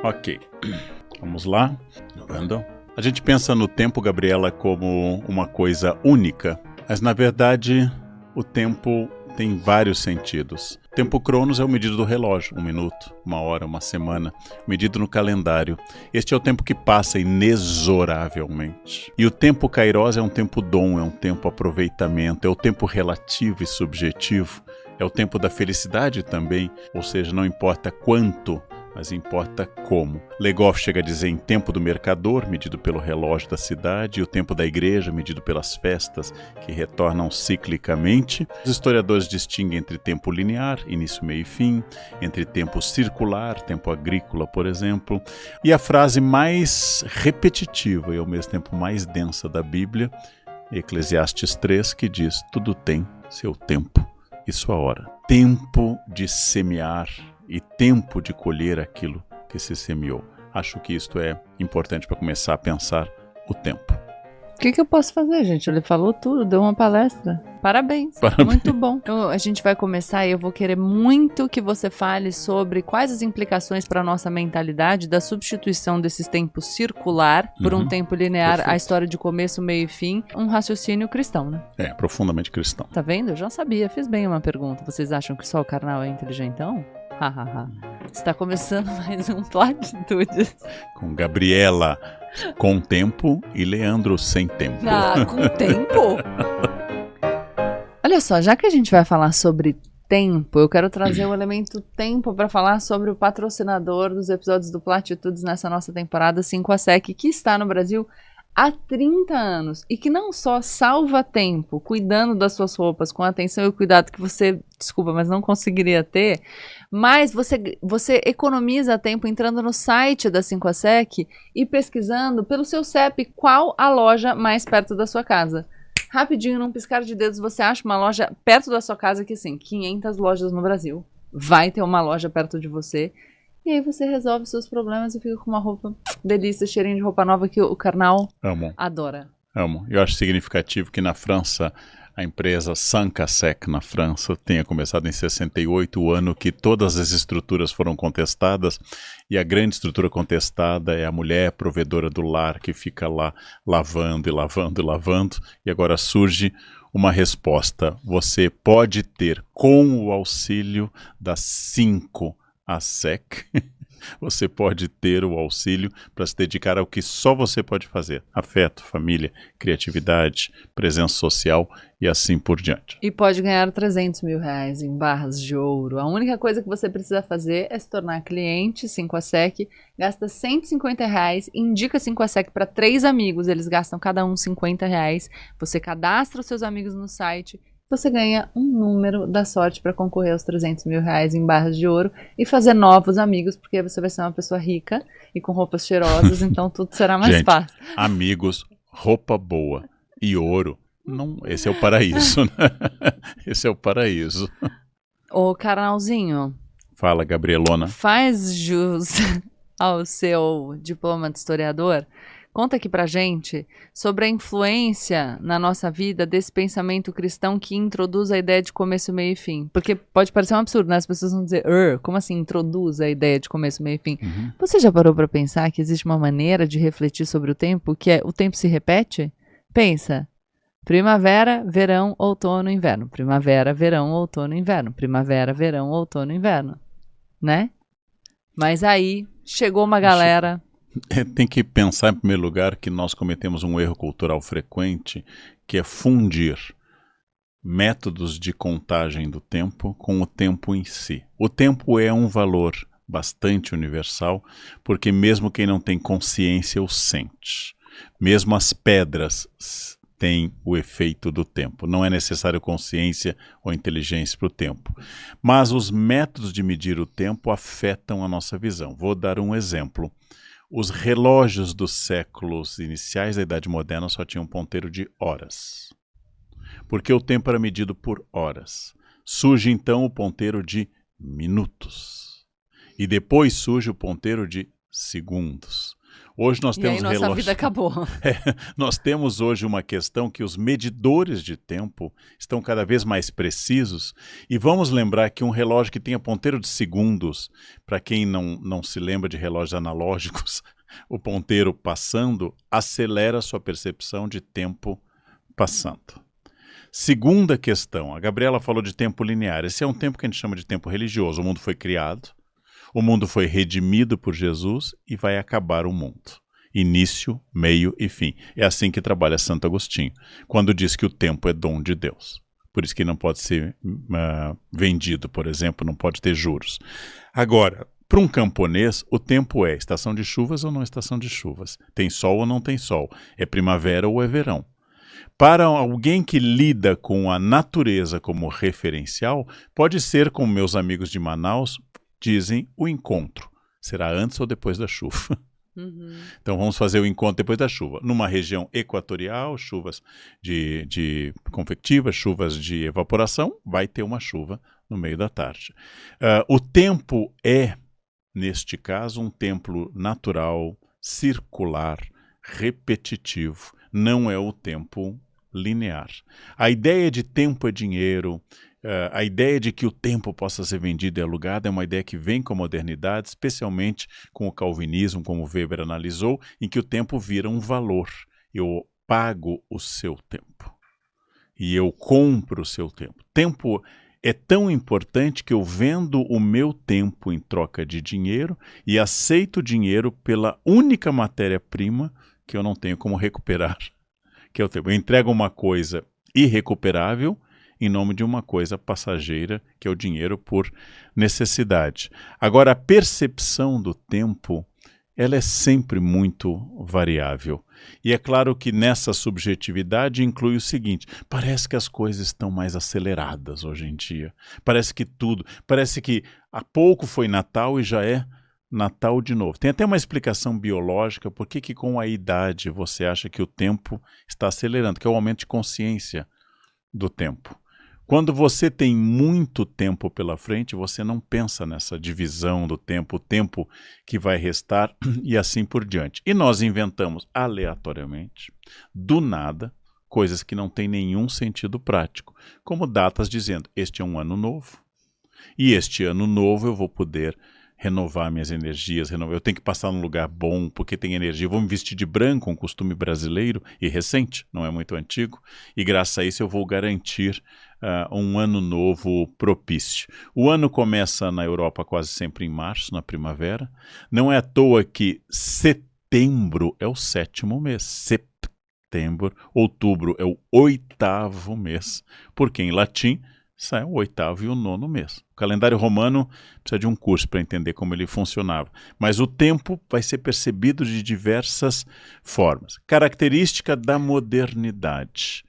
Ok, vamos lá. Ando. A gente pensa no tempo, Gabriela, como uma coisa única, mas na verdade o tempo tem vários sentidos. O tempo cronos é o medido do relógio, 1 minuto, 1 hora, 1 semana, medido no calendário. Este é o tempo que passa inexoravelmente. E o tempo kairos é um tempo dom, é um tempo aproveitamento, é o tempo relativo e subjetivo, é o tempo da felicidade também, ou seja, não importa quanto, mas importa como. Legoff chega a dizer em tempo do mercador, medido pelo relógio da cidade, e o tempo da igreja, medido pelas festas, que retornam ciclicamente. Os historiadores distinguem entre tempo linear, início, meio e fim, entre tempo circular, tempo agrícola, por exemplo. E a frase mais repetitiva e ao mesmo tempo mais densa da Bíblia, Eclesiastes 3, que diz: tudo tem seu tempo e sua hora. Tempo de semear e tempo de colher aquilo que se semeou. Acho que isto é importante para começar a pensar o tempo. O que eu posso fazer, gente? Ele falou tudo, deu uma palestra. Parabéns. Muito bom. Então, a gente vai começar e eu vou querer muito que você fale sobre quais as implicações para a nossa mentalidade da substituição desses tempos circular por um tempo linear, Perfeito. A história de começo, meio e fim, um raciocínio cristão, né? É, profundamente cristão. Tá vendo? Eu já sabia, fiz bem uma pergunta. Vocês acham que só o carnal é inteligentão? Hahaha. Está começando mais um Platitudes. Com Gabriela com tempo e Leandro sem tempo. Ah, com tempo? Olha só, já que a gente vai falar sobre tempo, eu quero trazer o elemento tempo para falar sobre o patrocinador dos episódios do Platitudes nessa nossa temporada 5 a SEC, que está no Brasil há 30 anos e que não só salva tempo, cuidando das suas roupas com a atenção e o cuidado que você, desculpa, mas não conseguiria ter, mas você economiza tempo entrando no site da 5ASEC e pesquisando pelo seu CEP qual a loja mais perto da sua casa. Rapidinho, num piscar de dedos, você acha uma loja perto da sua casa, que assim, 500 lojas no Brasil. Vai ter uma loja perto de você. E aí você resolve seus problemas e fica com uma roupa delícia, cheirinho de roupa nova que o carnal adora. Amo. Eu acho significativo que na França, a empresa 5ASEC na França tenha começado em 68, o ano que todas as estruturas foram contestadas, e a grande estrutura contestada é a mulher provedora do lar que fica lá lavando e lavando e lavando, e agora surge uma resposta. Você pode ter, com o auxílio das 5ASEC, você pode ter o auxílio para se dedicar ao que só você pode fazer. Afeto, família, criatividade, presença social e assim por diante. E pode ganhar 300 mil reais em barras de ouro. A única coisa que você precisa fazer é se tornar cliente 5ASEC, gasta 150 reais, indica 5ASEC para 3 amigos, eles gastam cada um 50 reais, você cadastra os seus amigos no site, você ganha um número da sorte para concorrer aos 300 mil reais em barras de ouro e fazer novos amigos, porque você vai ser uma pessoa rica e com roupas cheirosas, então tudo será mais fácil. Amigos, roupa boa e ouro, não, esse é o paraíso, né? Esse é o paraíso. Ô, carnalzinho. Fala, Gabrielona. Faz jus ao seu diploma de historiador. Conta aqui pra gente sobre a influência na nossa vida desse pensamento cristão que introduz a ideia de começo, meio e fim. Porque pode parecer um absurdo, né? As pessoas vão dizer, como assim introduz a ideia de começo, meio e fim? Uhum. Você já parou pra pensar que existe uma maneira de refletir sobre o tempo, que é o tempo se repete? Pensa, primavera, verão, outono, inverno. Primavera, verão, outono, inverno. Primavera, verão, outono, inverno. Né? Mas aí chegou uma galera... Tem que pensar, em primeiro lugar, que nós cometemos um erro cultural frequente, que é fundir métodos de contagem do tempo com o tempo em si. O tempo é um valor bastante universal, porque mesmo quem não tem consciência o sente. Mesmo as pedras têm o efeito do tempo. Não é necessário consciência ou inteligência para o tempo. Mas os métodos de medir o tempo afetam a nossa visão. Vou dar um exemplo. Os relógios dos séculos iniciais da Idade Moderna só tinham um ponteiro de horas, porque o tempo era medido por horas. Surge então o ponteiro de minutos, e depois surge o ponteiro de segundos. Hoje nós E temos aí nossa relógio. vida acabou. Nós temos hoje uma questão que os medidores de tempo estão cada vez mais precisos, e vamos lembrar que um relógio que tenha ponteiro de segundos, para quem não se lembra de relógios analógicos, o ponteiro passando acelera a sua percepção de tempo passando. Segunda questão, a Gabriela falou de tempo linear. Esse é um tempo que a gente chama de tempo religioso. O mundo foi criado, o mundo foi redimido por Jesus e vai acabar o mundo. Início, meio e fim. É assim que trabalha Santo Agostinho, quando diz que o tempo é dom de Deus. Por isso que não pode ser vendido, por exemplo, não pode ter juros. Agora, para um camponês, o tempo é estação de chuvas ou não estação de chuvas. Tem sol ou não tem sol. É primavera ou é verão. Para alguém que lida com a natureza como referencial, pode ser, como meus amigos de Manaus dizem, o encontro. Será antes ou depois da chuva? Então vamos fazer o encontro depois da chuva. Numa região equatorial, chuvas de convectiva, chuvas de evaporação, vai ter uma chuva no meio da tarde. O tempo é, neste caso, um tempo natural, circular, repetitivo. Não é o tempo linear. A ideia de tempo é dinheiro, a ideia de que o tempo possa ser vendido e alugado é uma ideia que vem com a modernidade, especialmente com o calvinismo, como Weber analisou, em que o tempo vira um valor. Eu pago o seu tempo e eu compro o seu tempo. Tempo é tão importante que eu vendo o meu tempo em troca de dinheiro e aceito o dinheiro pela única matéria-prima que eu não tenho como recuperar, que é o tempo. Eu entrego uma coisa irrecuperável em nome de uma coisa passageira, que é o dinheiro por necessidade. Agora, a percepção do tempo, ela é sempre muito variável. E é claro que nessa subjetividade inclui o seguinte, parece que as coisas estão mais aceleradas hoje em dia. Parece que há pouco foi Natal e já é Natal de novo. Tem até uma explicação biológica por que com a idade você acha que o tempo está acelerando, que é o aumento de consciência do tempo. Quando você tem muito tempo pela frente, você não pensa nessa divisão do tempo, o tempo que vai restar e assim por diante. E nós inventamos aleatoriamente, do nada, coisas que não têm nenhum sentido prático, como datas dizendo, este é um ano novo, e este ano novo eu vou poder renovar minhas energias, eu tenho que passar num lugar bom, porque tem energia, vou me vestir de branco, um costume brasileiro e recente, não é muito antigo, e graças a isso eu vou garantir um ano novo propício. O ano começa na Europa quase sempre em março, na primavera, não é à toa que setembro é o 7º mês, setembro, outubro é o 8º mês, porque em latim sai o 8º e o 9º mês. O calendário romano precisa de um curso para entender como ele funcionava. Mas o tempo vai ser percebido de diversas formas. Característica da modernidade.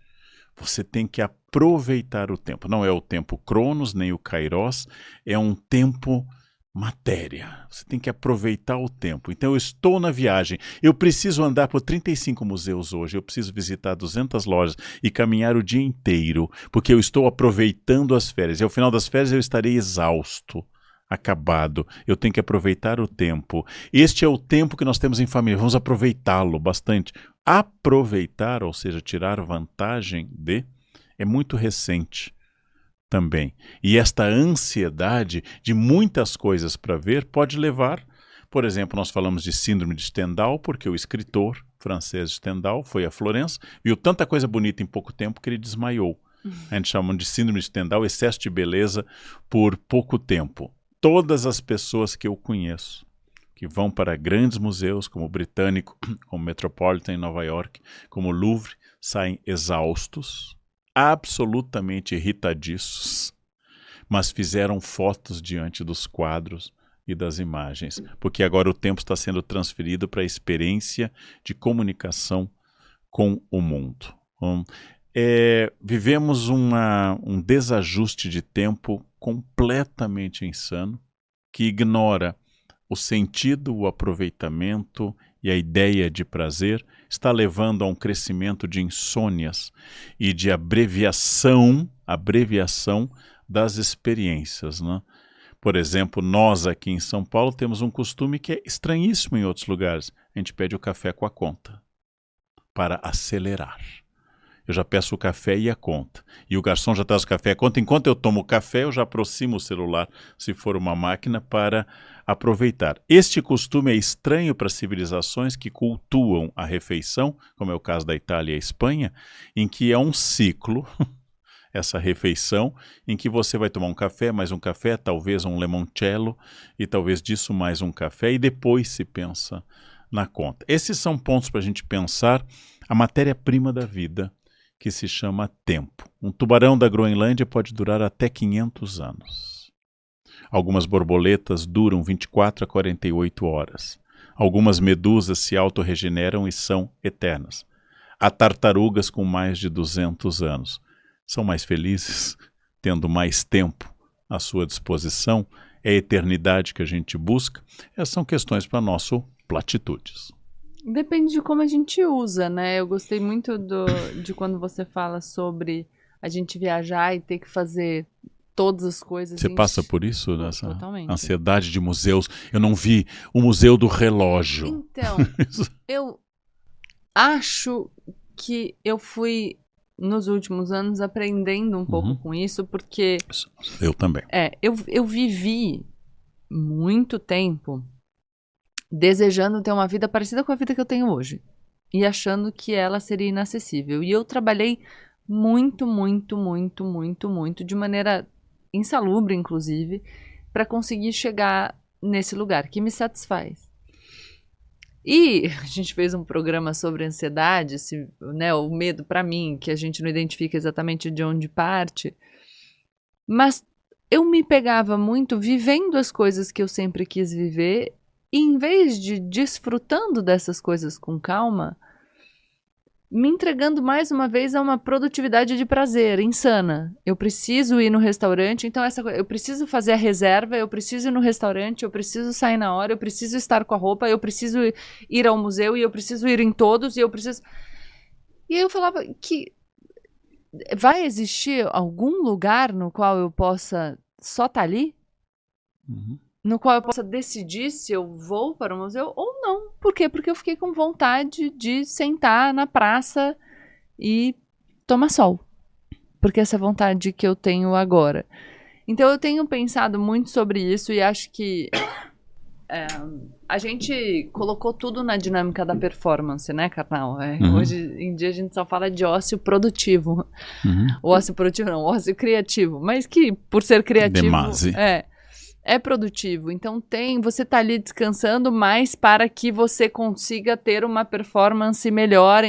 Você tem que aproveitar o tempo. Não é o tempo Cronos, nem o Kairos, é um tempo matéria. Você tem que aproveitar o tempo. Então eu estou na viagem, eu preciso andar por 35 museus hoje, eu preciso visitar 200 lojas e caminhar o dia inteiro, porque eu estou aproveitando as férias. E ao final das férias eu estarei exausto, acabado. Eu tenho que aproveitar o tempo. Este é o tempo que nós temos em família. Vamos aproveitá-lo bastante. Aproveitar, ou seja, tirar vantagem de, é muito recente também. E esta ansiedade de muitas coisas para ver pode levar, por exemplo, nós falamos de síndrome de Stendhal, porque o escritor francês Stendhal foi a Florença, viu tanta coisa bonita em pouco tempo que ele desmaiou. A gente chama de síndrome de Stendhal, excesso de beleza por pouco tempo. Todas as pessoas que eu conheço, que vão para grandes museus, como o Britânico, como o Metropolitan em Nova York, como o Louvre, saem exaustos, absolutamente irritadiços, mas fizeram fotos diante dos quadros e das imagens, porque agora o tempo está sendo transferido para a experiência de comunicação com o mundo. Vivemos um desajuste de tempo completamente insano, que ignora o sentido, o aproveitamento e a ideia de prazer, está levando a um crescimento de insônias e de abreviação das experiências, né? Por exemplo, nós aqui em São Paulo temos um costume que é estranhíssimo em outros lugares. A gente pede o café com a conta, para acelerar. Eu já peço o café e a conta. E o garçom já traz o café e a conta. Enquanto eu tomo o café, eu já aproximo o celular, se for uma máquina, para aproveitar. Este costume é estranho para civilizações que cultuam a refeição, como é o caso da Itália e a Espanha, em que é um ciclo, essa refeição, em que você vai tomar um café, mais um café, talvez um limoncello, e talvez disso mais um café, e depois se pensa na conta. Esses são pontos para a gente pensar a matéria-prima da vida, que se chama tempo. Um tubarão da Groenlândia pode durar até 500 anos. Algumas borboletas duram 24 a 48 horas. Algumas medusas se autorregeneram e são eternas. Há tartarugas com mais de 200 anos. São mais felizes, tendo mais tempo à sua disposição. É a eternidade que a gente busca. Essas são questões para nosso Platitudes. Depende de como a gente usa, né? Eu gostei muito de quando você fala sobre a gente viajar e ter que fazer todas as coisas. Você passa por isso, nessa totalmente. Ansiedade de museus? Eu não vi o Museu do Relógio. Então, eu acho que eu fui, nos últimos anos, aprendendo um pouco com isso, porque... Eu também. Eu vivi muito tempo desejando ter uma vida parecida com a vida que eu tenho hoje. E achando que ela seria inacessível. E eu trabalhei muito, de maneira insalubre, inclusive, para conseguir chegar nesse lugar, que me satisfaz. E a gente fez um programa sobre ansiedade, né, o medo para mim, que a gente não identifica exatamente de onde parte. Mas eu me pegava muito vivendo as coisas que eu sempre quis viver, e em vez de desfrutando dessas coisas com calma, me entregando mais uma vez a uma produtividade de prazer insana. Eu preciso ir no restaurante, então eu preciso fazer a reserva, eu preciso ir no restaurante, eu preciso sair na hora, eu preciso estar com a roupa, eu preciso ir ao museu, e eu preciso ir em todos, e eu preciso... E eu falava que vai existir algum lugar no qual eu possa só estar ali? No qual eu possa decidir se eu vou para o museu ou não. Por quê? Porque eu fiquei com vontade de sentar na praça e tomar sol. Porque essa é a vontade que eu tenho agora. Então eu tenho pensado muito sobre isso e acho que a gente colocou tudo na dinâmica da performance, né, Karnal? Hoje em dia a gente só fala de ócio produtivo. O ócio produtivo não, o ócio criativo. Mas que, por ser criativo... Demase. É produtivo, então você tá ali descansando mais para que você consiga ter uma performance melhor.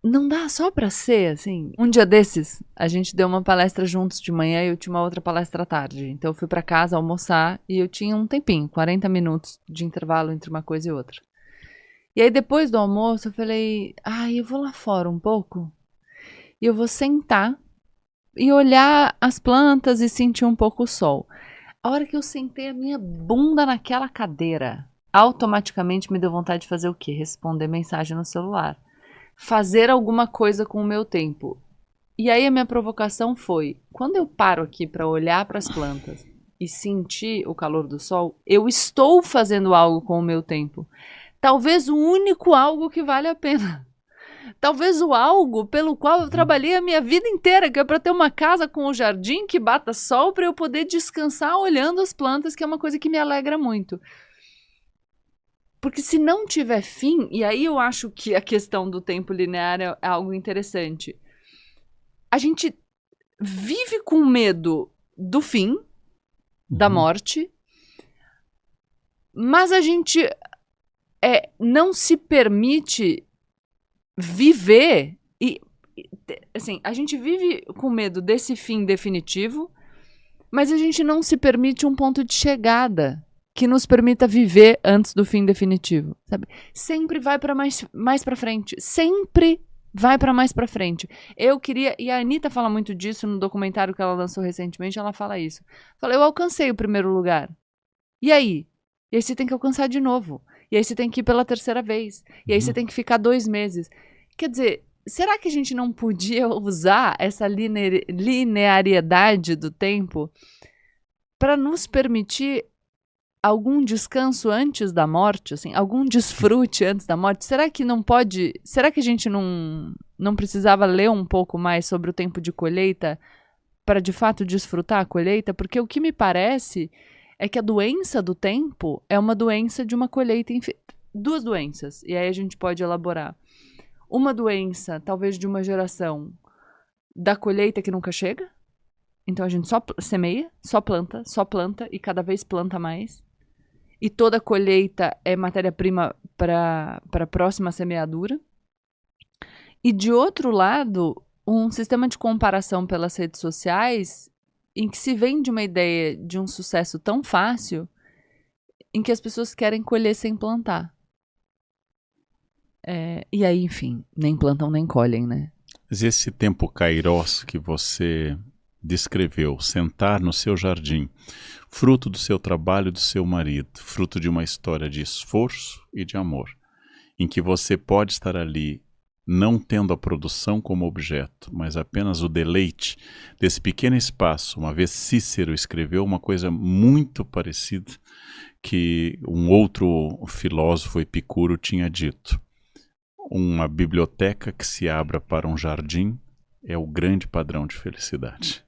Não dá só para ser assim. Um dia desses, a gente deu uma palestra juntos de manhã e eu tinha uma outra palestra à tarde. Então eu fui para casa almoçar e eu tinha um tempinho, 40 minutos de intervalo entre uma coisa e outra. E aí depois do almoço eu falei, eu vou lá fora um pouco e eu vou sentar e olhar as plantas e sentir um pouco o sol. A hora que eu sentei a minha bunda naquela cadeira, automaticamente me deu vontade de fazer o quê? Responder mensagem no celular. Fazer alguma coisa com o meu tempo. E aí a minha provocação foi, quando eu paro aqui para olhar para as plantas e sentir o calor do sol, eu estou fazendo algo com o meu tempo. Talvez o único algo que vale a pena. Talvez o algo pelo qual eu trabalhei a minha vida inteira, que é para ter uma casa com o jardim que bata sol para eu poder descansar olhando as plantas, que é uma coisa que me alegra muito. Porque se não tiver fim, e aí eu acho que a questão do tempo linear é algo interessante. A gente vive com medo do fim, da morte, mas a gente não se permite viver e assim, a gente vive com medo desse fim definitivo, mas a gente não se permite um ponto de chegada que nos permita viver antes do fim definitivo, sabe? Sempre vai para mais para frente, sempre vai para mais para frente. Eu queria, e a Anitta fala muito disso no documentário que ela lançou recentemente, ela fala isso. Fala, eu alcancei o primeiro lugar. E aí? E aí você tem que alcançar de novo. E aí você tem que ir pela terceira vez. E aí você tem que ficar 2 meses. Quer dizer, será que a gente não podia usar essa linearidade do tempo para nos permitir algum descanso antes da morte, assim, algum desfrute antes da morte. Será que não pode... Será que a gente não precisava ler um pouco mais sobre o tempo de colheita para, de fato, desfrutar a colheita? Porque o que me parece é que a doença do tempo é uma doença de uma colheita... Duas doenças, e aí a gente pode elaborar. Uma doença, talvez de uma geração da colheita que nunca chega. Então a gente só semeia, só planta e cada vez planta mais. E toda colheita é matéria-prima para a próxima semeadura. E de outro lado, um sistema de comparação pelas redes sociais em que se vende uma ideia de um sucesso tão fácil em que as pessoas querem colher sem plantar. E aí, enfim, nem plantam nem colhem, né? Mas esse tempo kairos que você descreveu, sentar no seu jardim, fruto do seu trabalho e do seu marido, fruto de uma história de esforço e de amor, em que você pode estar ali não tendo a produção como objeto, mas apenas o deleite desse pequeno espaço. Uma vez Cícero escreveu uma coisa muito parecida que um outro filósofo, Epicuro, tinha dito. Uma biblioteca que se abra para um jardim é o grande padrão de felicidade.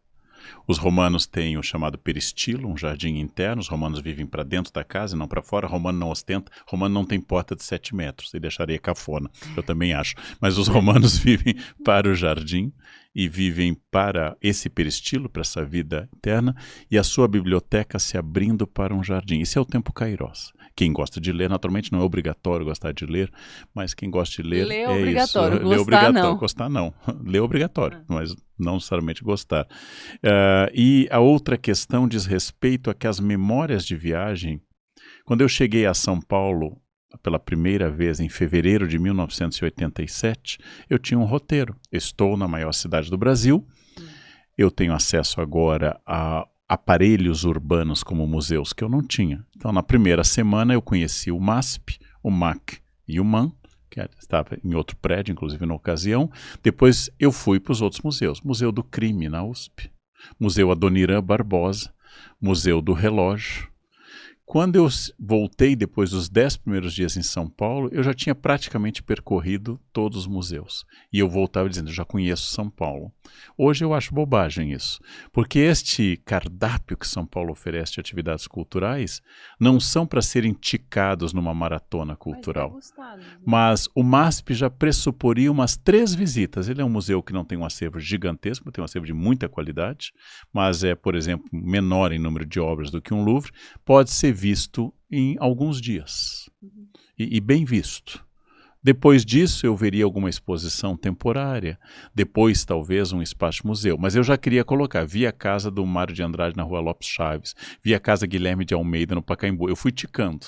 Os romanos têm o chamado peristilo, um jardim interno. Os romanos vivem para dentro da casa e não para fora. Romano não ostenta. Romano não tem porta de 7 metros. Ele deixaria cafona, eu também acho. Mas os romanos vivem para o jardim e vivem para esse peristilo, para essa vida interna, e a sua biblioteca se abrindo para um jardim. Esse é o tempo kairos. Quem gosta de ler, naturalmente não é obrigatório gostar de ler, mas quem gosta de ler é obrigatório, isso. Gostar, obrigatório, não. Gostar não. Ler obrigatório, mas não necessariamente gostar. E a outra questão diz respeito a que as memórias de viagem... Quando eu cheguei a São Paulo pela primeira vez em fevereiro de 1987, eu tinha um roteiro. Estou na maior cidade do Brasil, eu tenho acesso agora a aparelhos urbanos como museus que eu não tinha. Então, na primeira semana eu conheci o MASP, o MAC e o MAN, que estava em outro prédio, inclusive na ocasião. Depois eu fui para os outros museus. Museu do Crime na USP, Museu Adoniran Barbosa, Museu do Relógio. Quando eu voltei depois dos 10 primeiros dias em São Paulo, eu já tinha praticamente percorrido todos os museus. E eu voltava dizendo, já conheço São Paulo. Hoje eu acho bobagem isso, porque este cardápio que São Paulo oferece de atividades culturais não são para serem ticados numa maratona cultural. Mas o MASP já pressuporia umas 3 visitas. Ele é um museu que não tem um acervo gigantesco, tem um acervo de muita qualidade, mas é, por exemplo, menor em número de obras do que um Louvre. Pode ser visto em alguns dias, e bem visto. Depois disso eu veria alguma exposição temporária, depois talvez um espaço museu, mas eu já queria colocar, vi a casa do Mário de Andrade na Rua Lopes Chaves, vi a casa Guilherme de Almeida no Pacaembu, eu fui ticando.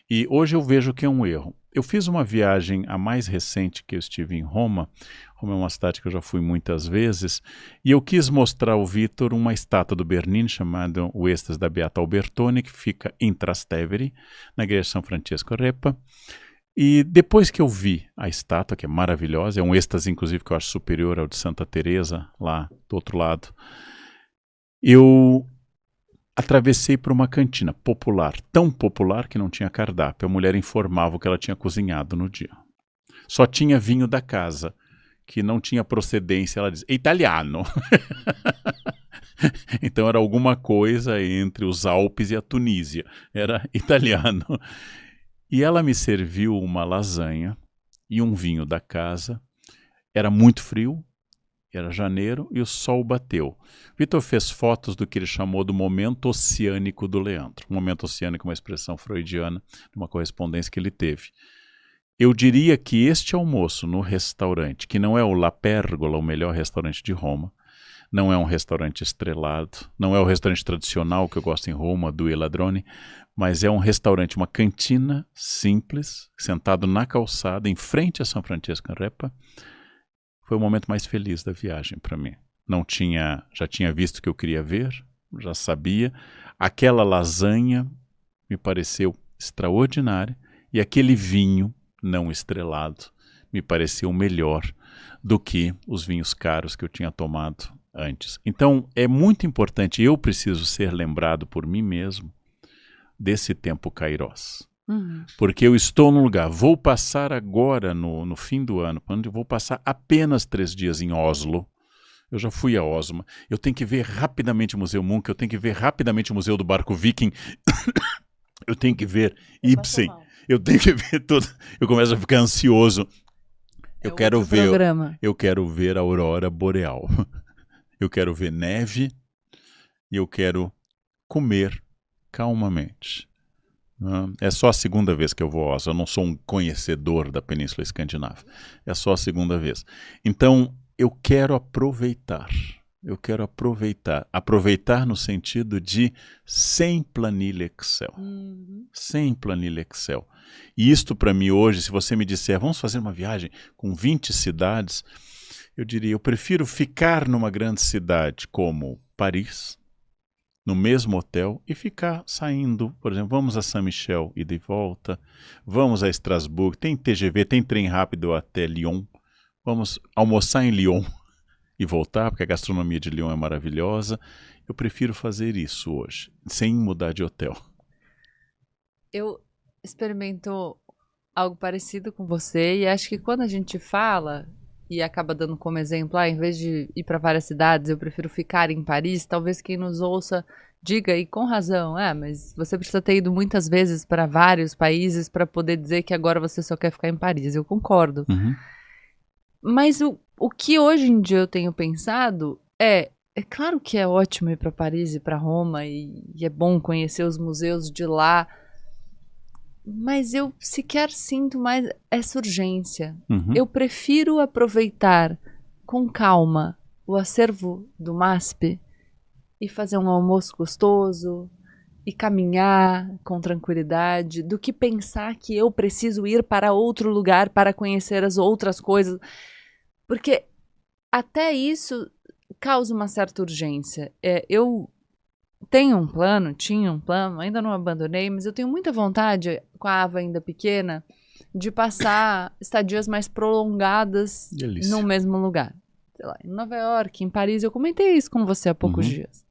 E hoje eu vejo que é um erro. Eu fiz uma viagem, a mais recente que eu estive em Roma. Roma é uma cidade que eu já fui muitas vezes, e eu quis mostrar ao Vitor uma estátua do Bernini chamada O Êxtase da Beata Albertoni, que fica em Trastevere, na igreja de São Francesco Repa. E depois que eu vi a estátua, que é maravilhosa, é um êxtase inclusive que eu acho superior ao de Santa Teresa, lá do outro lado, eu atravessei por uma cantina popular, tão popular que não tinha cardápio. A mulher informava o que ela tinha cozinhado no dia. Só tinha vinho da casa, que não tinha procedência, ela diz, italiano. Então era alguma coisa entre os Alpes e a Tunísia, era italiano. E ela me serviu uma lasanha e um vinho da casa. Era muito frio, era janeiro e o sol bateu. Vitor fez fotos do que ele chamou do momento oceânico do Leandro. O momento oceânico é uma expressão freudiana, de uma correspondência que ele teve. Eu diria que este almoço no restaurante, que não é o La Pergola, o melhor restaurante de Roma, não é um restaurante estrelado, não é o restaurante tradicional que eu gosto em Roma, do Il Ladrone, mas é um restaurante, uma cantina simples, sentado na calçada, em frente a São Francesco Repa. Foi o momento mais feliz da viagem para mim. Já tinha visto o que eu queria ver, já sabia. Aquela lasanha me pareceu extraordinária e aquele vinho não estrelado me pareceu melhor do que os vinhos caros que eu tinha tomado antes. Então, é muito importante, eu preciso ser lembrado por mim mesmo desse tempo Kairos. Porque eu estou num lugar, vou passar agora no fim do ano, onde eu vou passar apenas 3 dias em Oslo. Eu já fui a Oslo. Eu tenho que ver rapidamente o Museu Munch, eu tenho que ver rapidamente o Museu do Barco Viking, eu tenho que ver Ibsen, eu tenho que ver tudo. Eu começo a ficar ansioso. Eu quero ver a aurora boreal. Eu quero ver neve e eu quero comer calmamente. É só a segunda vez que eu vou a Oslo. Eu não sou um conhecedor da Península Escandinava. É só a segunda vez. Então, eu quero aproveitar. Eu quero aproveitar. Aproveitar no sentido de sem planilha Excel. Sem planilha Excel. E isto para mim hoje, se você me disser, vamos fazer uma viagem com 20 cidades, eu diria, eu prefiro ficar numa grande cidade como Paris, no mesmo hotel, e ficar saindo, por exemplo, vamos a Saint-Michel e de volta, vamos a Estrasburgo, tem TGV, tem trem rápido até Lyon, vamos almoçar em Lyon e voltar, porque a gastronomia de Lyon é maravilhosa. Eu prefiro fazer isso hoje, sem mudar de hotel. Eu experimento algo parecido com você, e acho que quando a gente fala e acaba dando como exemplo, em vez de ir para várias cidades, eu prefiro ficar em Paris, talvez quem nos ouça diga, e com razão, mas você precisa ter ido muitas vezes para vários países para poder dizer que agora você só quer ficar em Paris. Eu concordo. Mas o que hoje em dia eu tenho pensado é claro que é ótimo ir para Paris e para Roma, e é bom conhecer os museus de lá, mas eu sequer sinto mais essa urgência. Eu prefiro aproveitar com calma o acervo do MASP e fazer um almoço gostoso e caminhar com tranquilidade, do que pensar que eu preciso ir para outro lugar para conhecer as outras coisas. Porque até isso causa uma certa urgência. Eu tinha um plano, ainda não abandonei, mas eu tenho muita vontade, com a Ava ainda pequena, de passar estadias mais prolongadas no mesmo lugar. Sei lá, em Nova York, em Paris, eu comentei isso com você há poucos dias.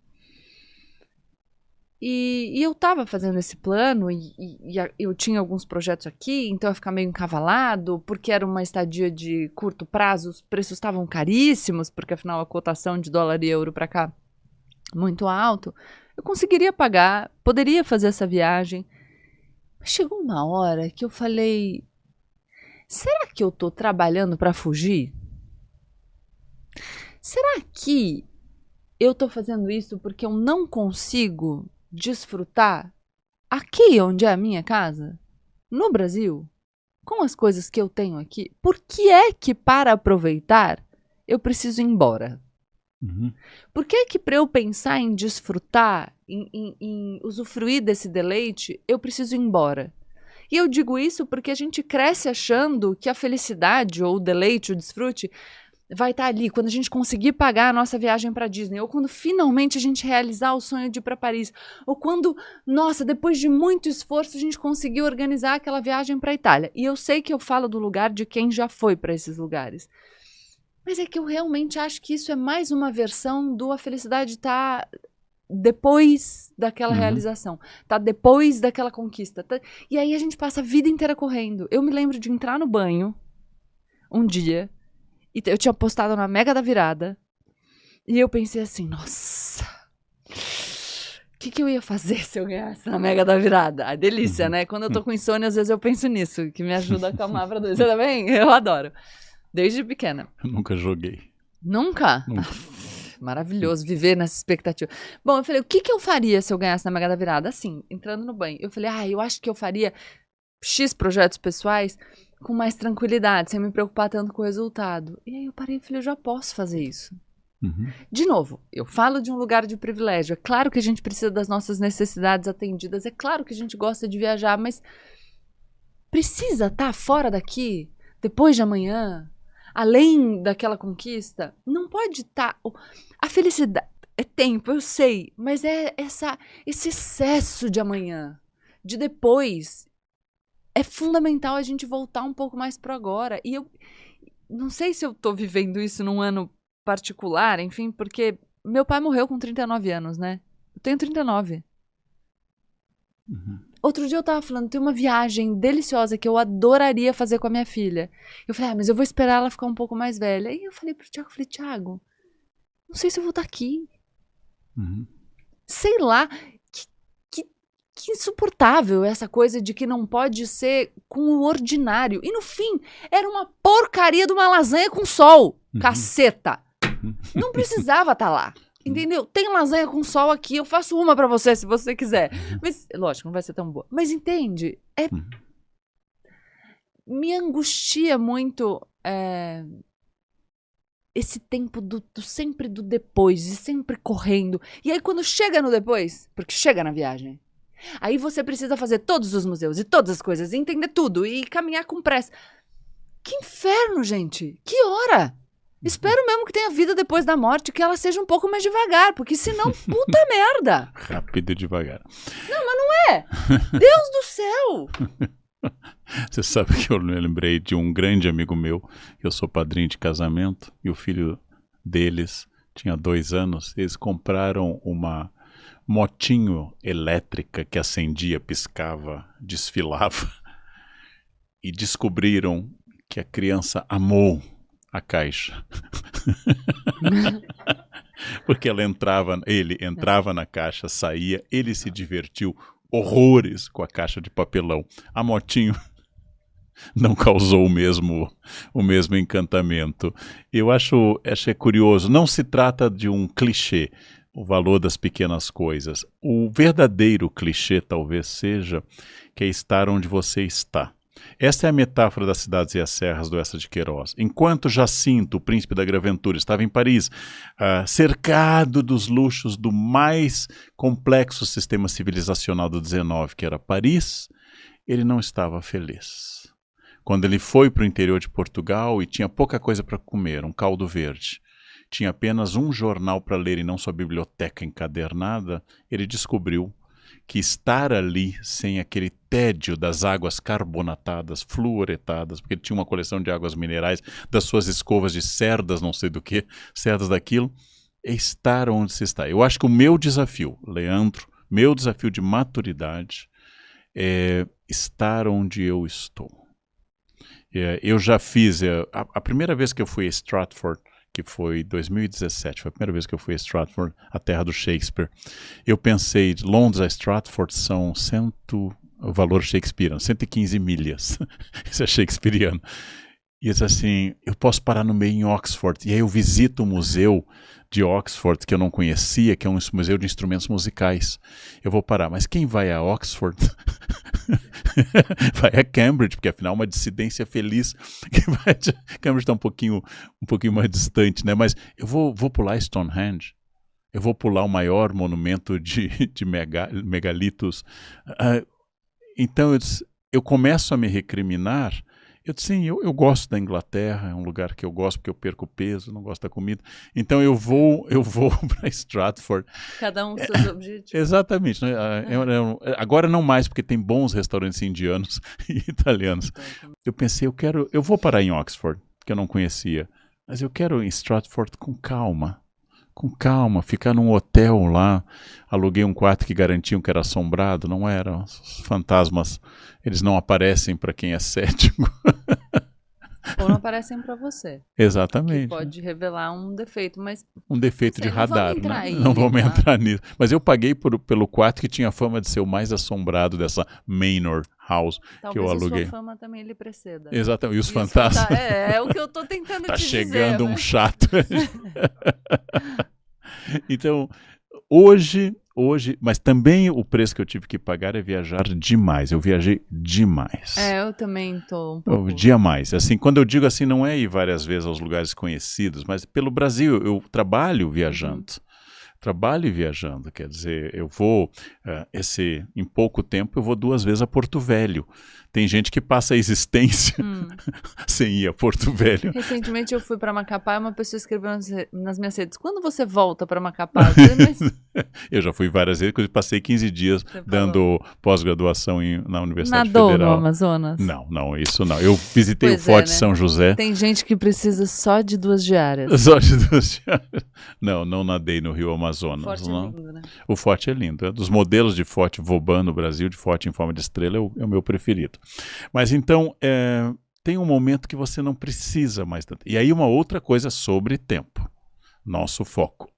E eu tava fazendo esse plano, e eu tinha alguns projetos aqui, então eu ia ficar meio encavalado, porque era uma estadia de curto prazo, os preços estavam caríssimos, porque afinal a cotação de dólar e euro para cá muito alto. Eu conseguiria pagar, poderia fazer essa viagem. Mas chegou uma hora que eu falei, será que eu tô trabalhando para fugir? Será que eu tô fazendo isso porque eu não consigo desfrutar aqui onde é a minha casa, no Brasil, com as coisas que eu tenho aqui? Por que é que para aproveitar eu preciso ir embora? Por que é que para eu pensar em desfrutar, em usufruir desse deleite, eu preciso ir embora? E eu digo isso porque a gente cresce achando que a felicidade, ou o deleite, o desfrute, vai estar ali quando a gente conseguir pagar a nossa viagem para Disney, ou quando finalmente a gente realizar o sonho de ir para Paris, ou quando, nossa, depois de muito esforço a gente conseguiu organizar aquela viagem para Itália. E eu sei que eu falo do lugar de quem já foi para esses lugares. Mas é que eu realmente acho que isso é mais uma versão do a felicidade tá depois daquela realização, tá depois daquela conquista. E aí a gente passa a vida inteira correndo. Eu me lembro de entrar no banho um dia, e eu tinha postado na Mega da Virada, e eu pensei assim, nossa, o que eu ia fazer se eu ganhasse na Mega da Virada? A delícia, né? Quando eu tô com insônia, às vezes eu penso nisso, que me ajuda a acalmar pra dormir. Você também? Eu adoro. Desde pequena. Eu nunca joguei. Nunca? Maravilhoso viver nessa expectativa. Bom, eu falei, o que eu faria se eu ganhasse na Mega da Virada? Assim, entrando no banho. Eu falei, eu acho que eu faria X projetos pessoais com mais tranquilidade, sem me preocupar tanto com o resultado. E aí eu parei e falei, eu já posso fazer isso. De novo, eu falo de um lugar de privilégio. É claro que a gente precisa das nossas necessidades atendidas. É claro que a gente gosta de viajar, mas precisa estar fora daqui, depois de amanhã, além daquela conquista. Não pode estar... A felicidade é tempo, eu sei, mas é esse excesso de amanhã, de depois. É fundamental a gente voltar um pouco mais pro agora. E eu não sei se eu tô vivendo isso num ano particular, enfim, porque meu pai morreu com 39 anos, né? Eu tenho 39. Outro dia eu tava falando, tem uma viagem deliciosa que eu adoraria fazer com a minha filha. Eu falei, mas eu vou esperar ela ficar um pouco mais velha. Aí eu falei pro Thiago, Thiago, não sei se eu vou estar aqui. Sei lá, que insuportável essa coisa de que não pode ser com o ordinário. E no fim, era uma porcaria de uma lasanha com sol. Caceta. Não precisava estar lá. Entendeu? Tem lasanha com sol aqui, eu faço uma pra você se você quiser. Mas, lógico, não vai ser tão boa. Mas entende? Me angustia muito esse tempo do sempre do depois, e sempre correndo. E aí quando chega no depois, porque chega na viagem, aí você precisa fazer todos os museus e todas as coisas, e entender tudo, e caminhar com pressa. Que inferno, gente! Que hora! Espero mesmo que tenha vida depois da morte, que ela seja um pouco mais devagar, porque senão, puta merda! Rápido e devagar. Não, mas não é! Deus do céu! Você sabe que eu me lembrei de um grande amigo meu, eu sou padrinho de casamento, e o filho deles tinha 2 anos, eles compraram uma motinho elétrica que acendia, piscava, desfilava, e descobriram que a criança amou a caixa. Porque ele entrava na caixa, saía, ele se divertiu horrores com a caixa de papelão. A motinho não causou o mesmo encantamento. Eu acho curioso, não se trata de um clichê, o valor das pequenas coisas. O verdadeiro clichê talvez seja que é estar onde você está. Esta é a metáfora das cidades e as serras do Eça de Queiroz. Enquanto Jacinto, o príncipe da Graventura, estava em Paris, cercado dos luxos do mais complexo sistema civilizacional do XIX, que era Paris, ele não estava feliz. Quando ele foi para o interior de Portugal e tinha pouca coisa para comer, um caldo verde, tinha apenas um jornal para ler e não sua biblioteca encadernada, ele descobriu que estar ali sem aquele tédio das águas carbonatadas, fluoretadas, porque ele tinha uma coleção de águas minerais, das suas escovas de cerdas, não sei do que, cerdas daquilo, é estar onde se está. Eu acho que o meu desafio, Leandro, meu desafio de maturidade é estar onde eu estou. Eu já fiz, a primeira vez que eu fui a Stratford, que foi 2017, foi a primeira vez que eu fui a Stratford, a terra do Shakespeare. Eu pensei, de Londres a Stratford são o valor shakespeariano, 115 milhas. Isso é shakespeariano. E eu disse assim, eu posso parar no meio em Oxford. E aí eu visito o museu de Oxford, que eu não conhecia, que é um museu de instrumentos musicais. Eu vou parar, mas quem vai a Oxford vai a Cambridge, porque afinal é uma dissidência feliz. Cambridge está um pouquinho mais distante, né? Mas eu vou pular Stonehenge, eu vou pular o maior monumento de megalitos. Então eu começo a me recriminar. Eu disse, sim, eu gosto da Inglaterra, é um lugar que eu gosto porque eu perco peso, não gosto da comida. Então eu vou para Stratford. Cada um com seus objetivos. Exatamente. Né? Agora não mais, porque tem bons restaurantes indianos e italianos. Eu pensei, eu vou parar em Oxford, que eu não conhecia, mas eu quero ir em Stratford com calma, ficar num hotel lá. Aluguei um quarto que garantiam que era assombrado, não era. Os fantasmas, eles não aparecem para quem é cético. Ou não aparecem para você. Exatamente. Que pode revelar um defeito, mas... Um defeito de radar, né? Não vamos entrar nisso. Mas eu paguei pelo quarto que tinha fama de ser o mais assombrado dessa Manor House. Talvez que eu aluguei. A sua fama também lhe preceda. Exatamente. E os fantasmas... É o que eu tô tentando te dizer. Tá chegando um chato. Então, hoje, mas também o preço que eu tive que pagar é viajar demais. Eu viajei demais. Eu também tô um pouco... Demais. Assim, quando eu digo assim, não é ir várias vezes aos lugares conhecidos, mas pelo Brasil, eu trabalho viajando. trabalhe viajando, quer dizer, eu vou, em pouco tempo, eu vou 2 vezes a Porto Velho. Tem gente que passa a existência sem ir a Porto Velho. Recentemente eu fui para Macapá e uma pessoa escreveu nas minhas redes, quando você volta para Macapá? Eu falei, mas... Eu já fui várias vezes, porque eu passei 15 dias dando pós-graduação na Universidade Nadou Federal. no Amazonas? Não, isso não. Eu visitei o Forte São José. Tem gente que precisa só de 2 diárias. Só de 2 diárias. Não nadei no Rio Amazonas. O forte não. É lindo, né? O forte é lindo. Dos modelos de forte Vauban no Brasil, de forte em forma de estrela, é o meu preferido. Mas então, tem um momento que você não precisa mais tanto. E aí uma outra coisa sobre tempo. Nosso foco.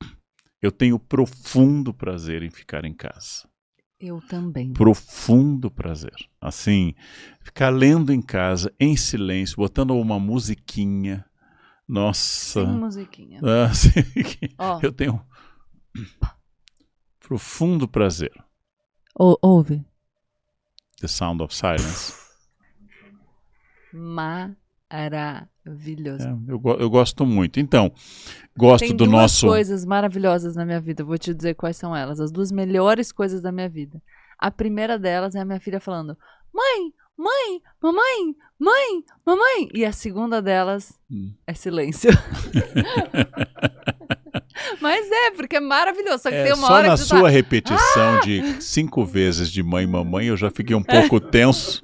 Eu tenho profundo prazer em ficar em casa. Eu também. Profundo prazer. Assim, ficar lendo em casa, em silêncio, botando uma musiquinha. Nossa. Sem musiquinha. Eu tenho profundo prazer. Ouve. The Sound of Silence. Maravilhoso. Eu gosto muito. Então, gosto do nosso... Tem 2 coisas maravilhosas na minha vida. Eu vou te dizer quais são elas. As 2 melhores coisas da minha vida. A primeira delas é a minha filha falando: mãe, mãe, mamãe, mãe, mamãe. E a segunda delas é silêncio. Mas porque é maravilhoso. Só que tem uma só hora na que você sua repetição de 5 vezes de mãe, mamãe, eu já fiquei um pouco tenso.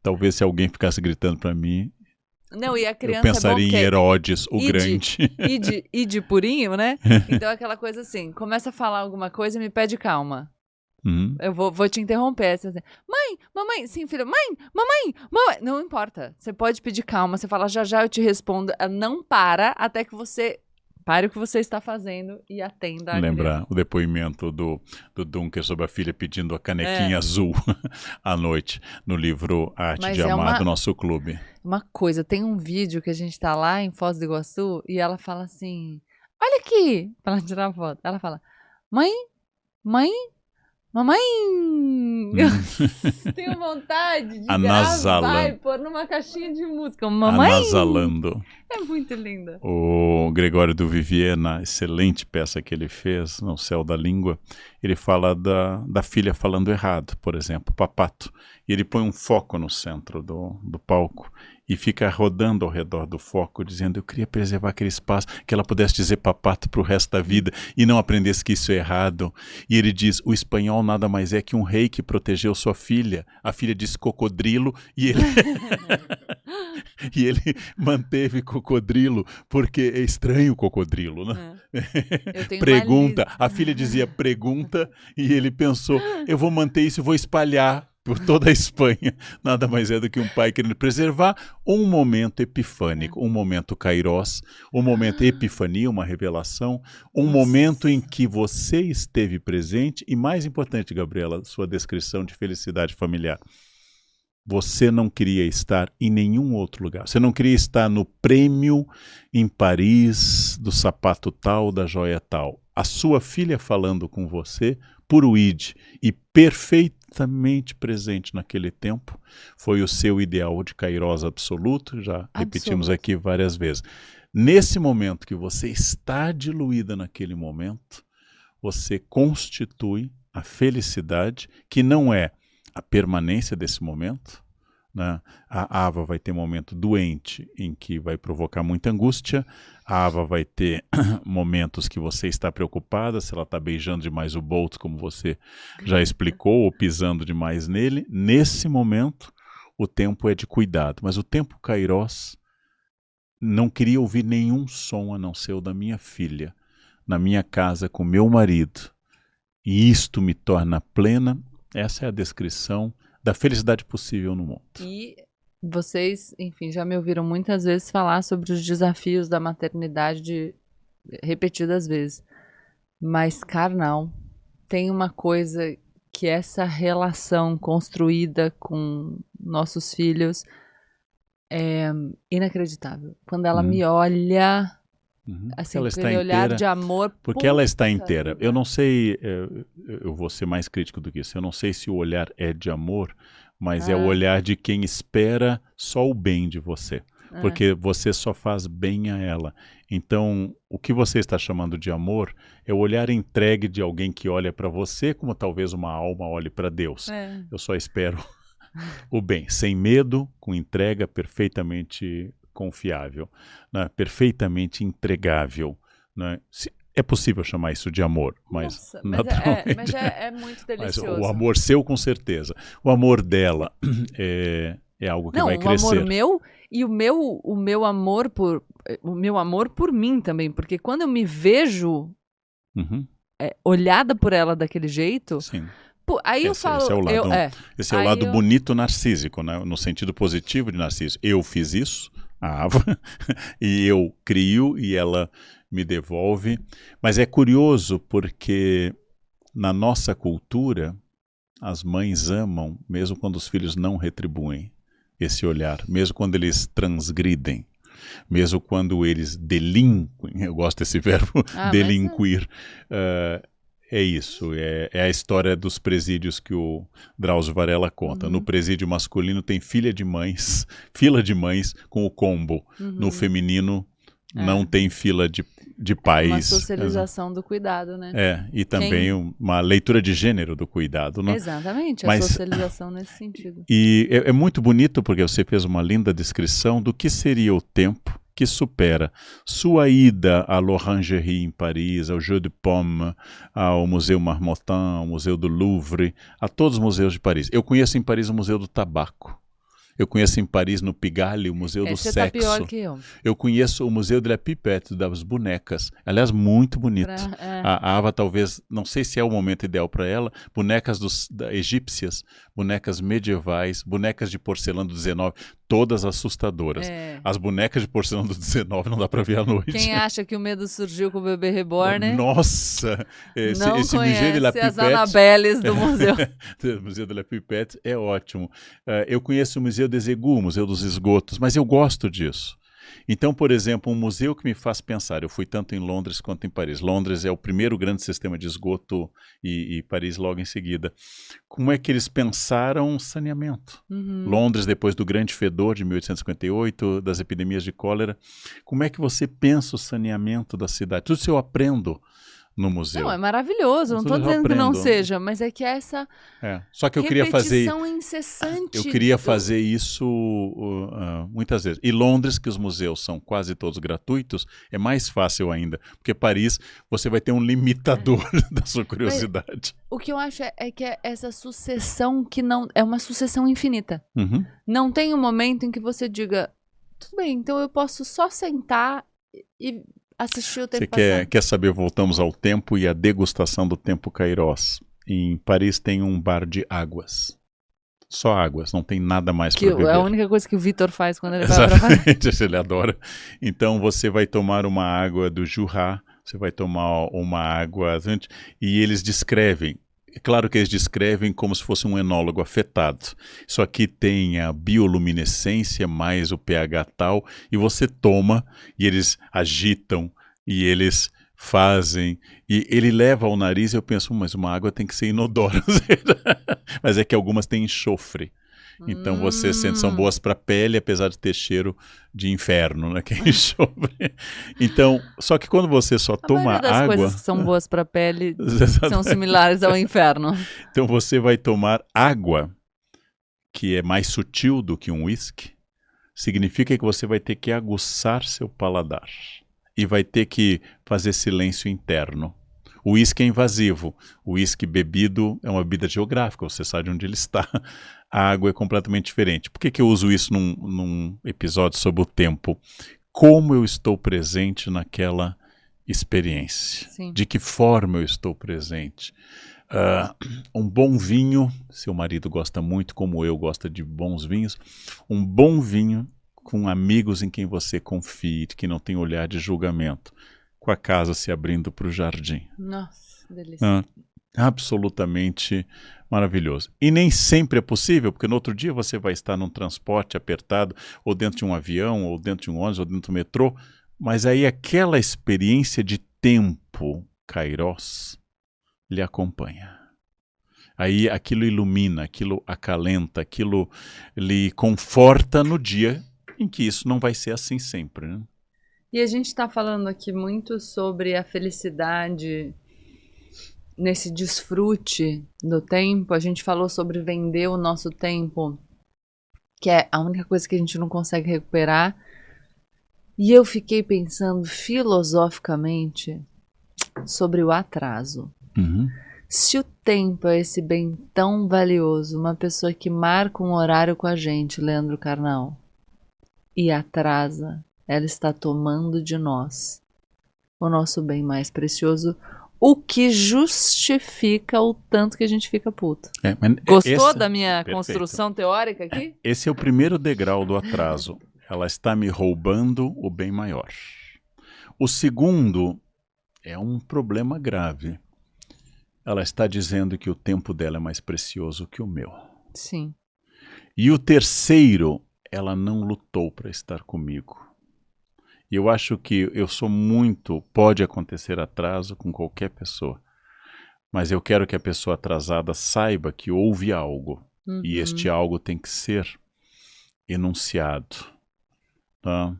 Talvez se alguém ficasse gritando para mim, não, e a criança eu pensaria em Herodes, o Grande. Ide purinho, né? Então aquela coisa assim, começa a falar alguma coisa e me pede calma. Eu vou te interromper. Assim, mãe, mamãe, sim, filho, mãe, mamãe, mamãe. Não importa, você pode pedir calma, você fala já eu te respondo. Ela não para até que você pare o que você está fazendo e atenda a Lembrar criança. o depoimento do Dunker sobre a filha pedindo a canequinha azul à noite, no livro Arte de Amar do nosso clube. Uma coisa, tem um vídeo que a gente tá lá em Foz do Iguaçu e ela fala assim, olha aqui, pra ela tirar a foto. Ela fala, mãe, mamãe, tenho vontade de gravar e pôr numa caixinha de música. Mamãe, anasalando. É muito linda. O Gregório do Vivier, na excelente peça que ele fez, No Céu da Língua, ele fala da filha falando errado, por exemplo, papato. E ele põe um foco no centro do palco e fica rodando ao redor do foco, dizendo: eu queria preservar aquele espaço, que ela pudesse dizer papato para o resto da vida e não aprendesse que isso é errado. E ele diz: o espanhol nada mais é que um rei que protegeu sua filha. A filha disse cocodrilo e ele... e ele manteve cocodrilo, porque é estranho o cocodrilo, né? Pergunta. A filha dizia pergunta e ele pensou: eu vou manter isso e vou espalhar por toda a Espanha. Nada mais é do que um pai querendo preservar um momento epifânico, um momento kairós, um momento epifania, uma revelação, um momento em que você esteve presente e, mais importante, Gabriela, sua descrição de felicidade familiar. Você não queria estar em nenhum outro lugar. Você não queria estar no prêmio em Paris do sapato tal, da joia tal. A sua filha falando com você por ID e perfeitamente presente naquele tempo foi o seu ideal de kairós absoluto, já repetimos aqui várias vezes. Nesse momento que você está diluída naquele momento, você constitui a felicidade, que não é a permanência desse momento, né? A Ava vai ter um momento doente em que vai provocar muita angústia, a Ava vai ter momentos que você está preocupada, se ela está beijando demais o Bolt, como você já explicou, ou pisando demais nele. Nesse momento, o tempo é de cuidado, mas o tempo kairós não queria ouvir nenhum som a não ser o da minha filha, na minha casa com meu marido, e isto me torna plena. Essa é a descrição da felicidade possível no mundo. E vocês, enfim, já me ouviram muitas vezes falar sobre os desafios da maternidade repetidas vezes. Mas, carnal, tem uma coisa que essa relação construída com nossos filhos é inacreditável. Quando ela me olha... Assim, ela está olhar inteira, de amor, porque ela está inteira. Eu não sei, eu vou ser mais crítico do que isso. Eu não sei se o olhar é de amor, mas é o olhar de quem espera só o bem de você. porque você só faz bem a ela. Então, o que você está chamando de amor é o olhar entregue de alguém que olha para você como talvez uma alma olhe para Deus. Eu só espero o bem, sem medo, com entrega perfeitamente confiável, né? Perfeitamente entregável. Né? É possível chamar isso de amor, mas Nossa, naturalmente... mas é muito delicioso. Mas o amor seu, com certeza. O amor dela é algo que vai crescer. Não, o amor meu e o meu amor por mim também, porque quando eu me vejo olhada por ela daquele jeito, sim. Pô, aí eu falo... Esse é o lado bonito narcísico, né? No sentido positivo de Narciso. Eu fiz isso, a Ava, e eu crio e ela me devolve. Mas é curioso porque na nossa cultura as mães amam mesmo quando os filhos não retribuem esse olhar, mesmo quando eles transgridem, mesmo quando eles delinquem. Eu gosto desse verbo, delinquir. É isso, é a história dos presídios que o Drauzio Varela conta. No presídio masculino tem fila de mães com o combo. No feminino não tem fila de pais. Uma socialização do cuidado, né? E também uma leitura de gênero do cuidado. Né? Exatamente, a socialização nesse sentido. E é muito bonito porque você fez uma linda descrição do que seria o tempo que supera sua ida à l'Orangerie em Paris, ao Jeu de Paume, ao Museu Marmottan, ao Museu do Louvre, a todos os museus de Paris. Eu conheço em Paris o Museu do Tabaco. Eu conheço em Paris, no Pigalle, o Museu do Sexo. Tá pior que eu. Eu conheço o Museu de la Pipette, das bonecas. Aliás, muito bonito. A Ava talvez, não sei se é o momento ideal para ela, bonecas egípcias, bonecas medievais, bonecas de porcelana do 19, todas assustadoras. As bonecas de porcelana do 19 não dá para ver à noite. Quem acha que o medo surgiu com o bebê reborn? Nossa! Esse Museu de la Pipette, as Anabeles do museu. O Museu de la Pipette é ótimo. Eu conheço o Museu des Égouts, o Museu dos Esgotos, mas eu gosto disso. Então, por exemplo, um museu que me faz pensar, eu fui tanto em Londres quanto em Paris. Londres é o primeiro grande sistema de esgoto e Paris logo em seguida. Como é que eles pensaram saneamento? Londres, depois do grande fedor de 1858, das epidemias de cólera, como é que você pensa o saneamento da cidade? Tudo isso eu aprendo no museu. Não, é maravilhoso, não estou dizendo que não seja, mas é que essa só que eu queria fazer incessante. Eu queria fazer isso muitas vezes. E Londres, que os museus são quase todos gratuitos, é mais fácil ainda, porque Paris você vai ter um limitador da sua curiosidade. Mas o que eu acho é que é essa sucessão que não é uma sucessão infinita. Não tem um momento em que você diga, tudo bem, então eu posso só sentar e assistir o tempo passando. Você quer saber, voltamos ao tempo e a degustação do tempo Kairós. Em Paris tem um bar de águas. Só águas, não tem nada mais para beber. É a única coisa que o Vitor faz quando ele vai para Paris. Ele adora. Então você vai tomar uma água do Jura, você vai tomar uma água... E eles descrevem. É claro que eles descrevem como se fosse um enólogo afetado. Isso aqui tem a bioluminescência mais o pH tal, e você toma, e eles agitam, e eles fazem, e ele leva ao nariz, e eu penso, mas uma água tem que ser inodora. Mas é que algumas têm enxofre. Então você sente, são boas para a pele, apesar de ter cheiro de inferno, né? Que é enxofre. Então, só que quando você só toma água... das coisas que são boas para a pele são similares ao inferno. Então você vai tomar água, que é mais sutil do que um whisky, significa que você vai ter que aguçar seu paladar e vai ter que fazer silêncio interno. O uísque é invasivo. O uísque bebido é uma bebida geográfica, você sabe onde ele está. A água é completamente diferente. Por que eu uso isso num episódio sobre o tempo? Como eu estou presente naquela experiência? Sim. De que forma eu estou presente? Um bom vinho, seu marido gosta muito, como eu, gosta de bons vinhos. Um bom vinho com amigos em quem você confie, que não tem olhar de julgamento. Com a casa se abrindo para o jardim. Nossa, delícia. Absolutamente maravilhoso. E nem sempre é possível, porque no outro dia você vai estar num transporte apertado, ou dentro de um avião, ou dentro de um ônibus, ou dentro do metrô, mas aí aquela experiência de tempo, Kairós, lhe acompanha. Aí aquilo ilumina, aquilo acalenta, aquilo lhe conforta no dia em que isso não vai ser assim sempre, né? E a gente está falando aqui muito sobre a felicidade nesse desfrute do tempo. A gente falou sobre vender o nosso tempo, que é a única coisa que a gente não consegue recuperar. E eu fiquei pensando filosoficamente sobre o atraso. Uhum. Se o tempo é esse bem tão valioso, uma pessoa que marca um horário com a gente, Leandro Carnal, e atrasa, ela está tomando de nós o nosso bem mais precioso, o que justifica o tanto que a gente fica puto. Gostou da minha construção teórica aqui? Esse é o primeiro degrau do atraso. Ela está me roubando o bem maior. O segundo é um problema grave. Ela está dizendo que o tempo dela é mais precioso que o meu. Sim. E o terceiro, ela não lutou para estar comigo. E eu acho que eu sou muito... Pode acontecer atraso com qualquer pessoa. Mas eu quero que a pessoa atrasada saiba que houve algo. Uhum. E este algo tem que ser enunciado. Tá?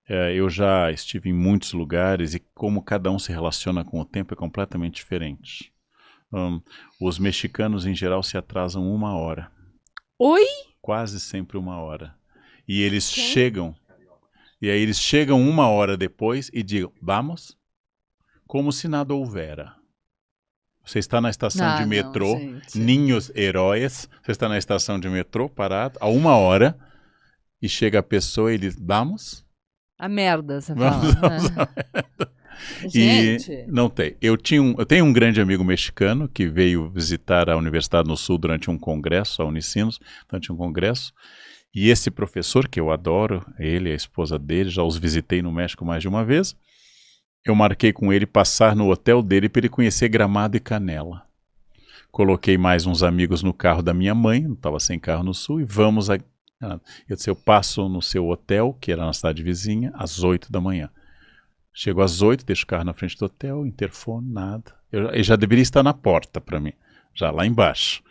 Eu já estive em muitos lugares e como cada um se relaciona com o tempo é completamente diferente. Os mexicanos, em geral, se atrasam 1 hora. Oi? Quase sempre 1 hora. E eles chegam... E aí eles chegam 1 hora depois e digam, vamos? Como se nada houvera. Você está na estação de metrô, Ninhos Heróis, você está na estação de metrô, parado, a 1 hora, e chega a pessoa e diz, vamos? A merda, você vamos, fala. Vamos né? Gente. E não tem. Eu tenho um grande amigo mexicano que veio visitar a Universidade no Sul durante um congresso, a Unicinos, durante um congresso. E esse professor, que eu adoro, ele e a esposa dele, já os visitei no México mais de uma vez, eu marquei com ele passar no hotel dele para ele conhecer Gramado e Canela. Coloquei mais uns amigos no carro da minha mãe, não estava sem carro no Sul, e vamos... Eu disse, eu passo no seu hotel, que era na cidade vizinha, às 8 da manhã. Chego às 8, deixo o carro na frente do hotel, interfone, nada. Ele já deveria estar na porta para mim, já lá embaixo.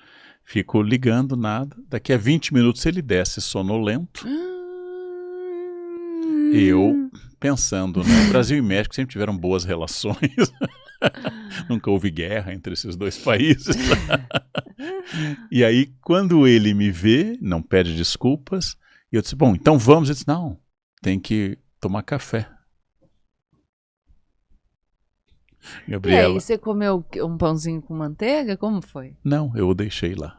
Fico ligando, nada. Daqui a 20 minutos ele desce sonolento. Eu pensando, né? Brasil e México sempre tiveram boas relações. Nunca houve guerra entre esses dois países. E aí, quando ele me vê, não pede desculpas. E eu disse, bom, então vamos. Ele disse, não, tem que tomar café. Gabriela. E aí, você comeu um pãozinho com manteiga? Como foi? Não, eu o deixei lá.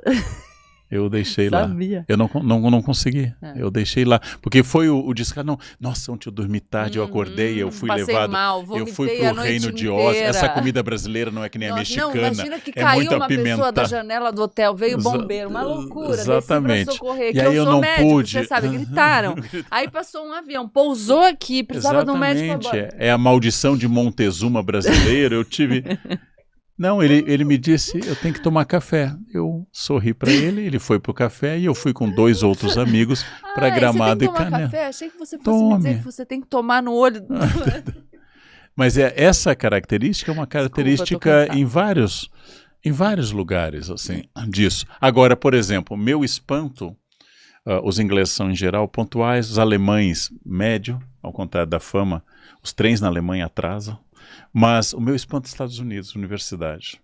Eu deixei lá. Sabia. Eu não consegui. Eu deixei lá. Porque foi o descanso. Não, nossa, ontem eu dormi tarde, eu acordei, eu fui levado. Mal, eu fui pro reino de Oz. Essa comida brasileira não é que nem a mexicana. Não, imagina que caiu uma pessoa da janela do hotel, veio o bombeiro, uma loucura. Exatamente. Desci pra socorrer, e aí eu não médico, pude. Você sabe, gritaram. Aí passou um avião, pousou aqui, precisava de um médico agora. É a maldição de Montezuma brasileiro. Eu tive... Não, ele me disse, eu tenho que tomar café. Eu sorri para ele foi pro café e eu fui com 2 outros amigos para Gramado e Canela. Você tem que tomar café? Achei que você fosse me dizer que você tem que tomar no olho. Mas essa característica é uma característica em vários lugares, assim, disso. Agora, por exemplo, meu espanto, os ingleses são em geral pontuais, os alemães médio, ao contrário da fama, os trens na Alemanha atrasam. Mas o meu espanto é Estados Unidos, universidade.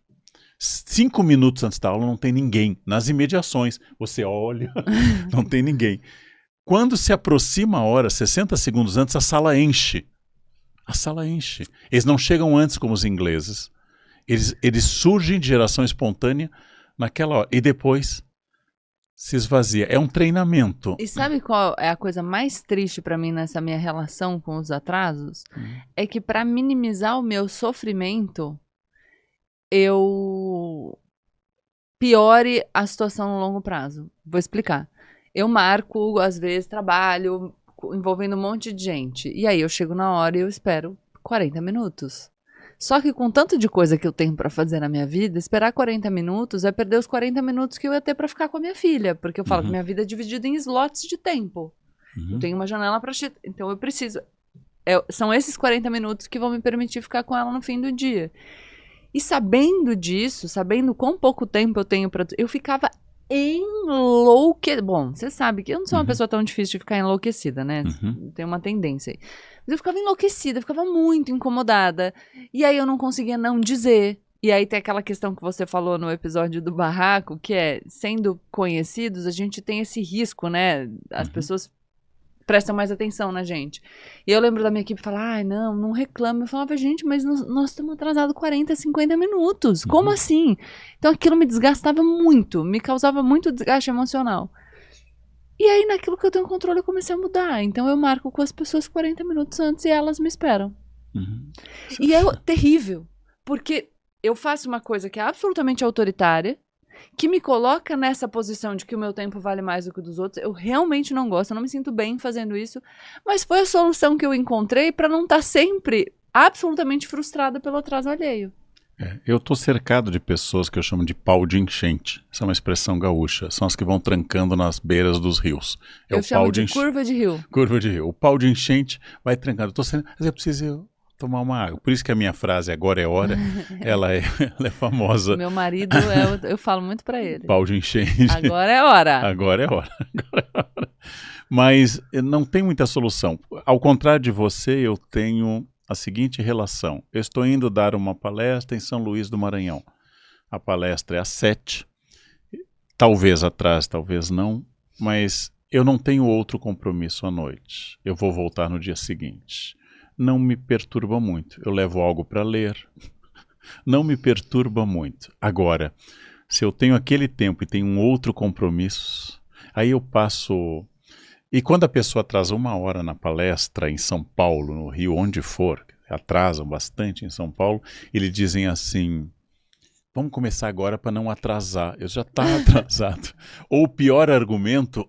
5 minutos antes da aula não tem ninguém. Nas imediações, você olha, não tem ninguém. Quando se aproxima a hora, 60 segundos antes, a sala enche. A sala enche. Eles não chegam antes como os ingleses. Eles surgem de geração espontânea naquela hora. E depois se esvazia. É um treinamento. E sabe qual é a coisa mais triste para mim nessa minha relação com os atrasos? É que para minimizar o meu sofrimento, eu piore a situação no longo prazo. Vou explicar. Eu marco, às vezes, trabalho envolvendo um monte de gente. E aí eu chego na hora e eu espero 40 minutos. Só que com tanto de coisa que eu tenho pra fazer na minha vida, esperar 40 minutos é perder os 40 minutos que eu ia ter pra ficar com a minha filha. Porque eu falo que minha vida é dividida em slots de tempo. Eu tenho uma janela pra... Então eu preciso... São esses 40 minutos que vão me permitir ficar com ela no fim do dia. E sabendo disso, sabendo quão pouco tempo eu tenho pra... Eu ficava Bom, você sabe que eu não sou uma pessoa tão difícil de ficar enlouquecida, né? Tem uma tendência aí. Mas eu ficava enlouquecida, eu ficava muito incomodada. E aí eu não conseguia não dizer. E aí tem aquela questão que você falou no episódio do barraco, que é, sendo conhecidos, a gente tem esse risco, né? As pessoas prestam mais atenção na gente. E eu lembro da minha equipe falar, ai, não reclama. Eu falava, gente, mas nós estamos atrasados 40, 50 minutos. Como assim? Então aquilo me desgastava muito, me causava muito desgaste emocional. E aí, naquilo que eu tenho controle, eu comecei a mudar. Então eu marco com as pessoas 40 minutos antes e elas me esperam. E é terrível, porque eu faço uma coisa que é absolutamente autoritária, que me coloca nessa posição de que o meu tempo vale mais do que o dos outros. Eu realmente não gosto, eu não me sinto bem fazendo isso, mas foi a solução que eu encontrei para não estar sempre absolutamente frustrada pelo atraso alheio. Eu estou cercado de pessoas que eu chamo de pau de enchente. Essa é uma expressão gaúcha. São as que vão trancando nas beiras dos rios. Eu chamo de curva de rio. Curva de rio. O pau de enchente vai trancando. Mas eu preciso tomar uma água. Por isso que a minha frase, agora é hora, ela é famosa. Meu marido, eu falo muito para ele. Pau de enchente. Agora é hora. Agora é hora. Agora é hora. Mas não tem muita solução. Ao contrário de você, eu tenho a seguinte relação. Eu estou indo dar uma palestra em São Luís do Maranhão. A palestra é às 7. Talvez atrás, talvez não. Mas eu não tenho outro compromisso à noite. Eu vou voltar no dia seguinte. Não me perturba muito. Eu levo algo para ler. Não me perturba muito. Agora, se eu tenho aquele tempo e tenho um outro compromisso, aí eu passo... E quando a pessoa atrasa 1 hora na palestra em São Paulo, no Rio, onde for, atrasam bastante em São Paulo, eles dizem assim, vamos começar agora para não atrasar. Eu já estava atrasado. Ou o pior argumento...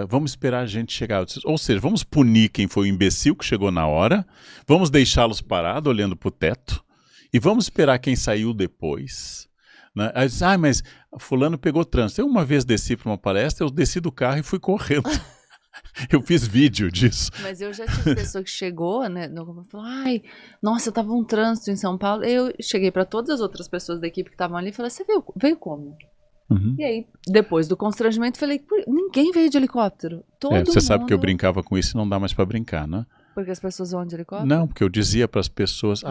vamos esperar a gente chegar. Ou seja, vamos punir quem foi o imbecil que chegou na hora, vamos deixá-los parados olhando para o teto e vamos esperar quem saiu depois. Né? Aí diz, mas fulano pegou trânsito. Eu uma vez desci para uma palestra, eu desci do carro e fui correndo. Eu fiz vídeo disso. Mas eu já tive pessoa que chegou, né, falou, nossa, tava um trânsito em São Paulo. Eu cheguei para todas as outras pessoas da equipe que estavam ali e falei, você veio como? E aí, depois do constrangimento, falei, ninguém veio de helicóptero. Você sabe que eu brincava com isso e não dá mais para brincar, né? Porque as pessoas vão de helicóptero? Não, porque eu dizia para as pessoas,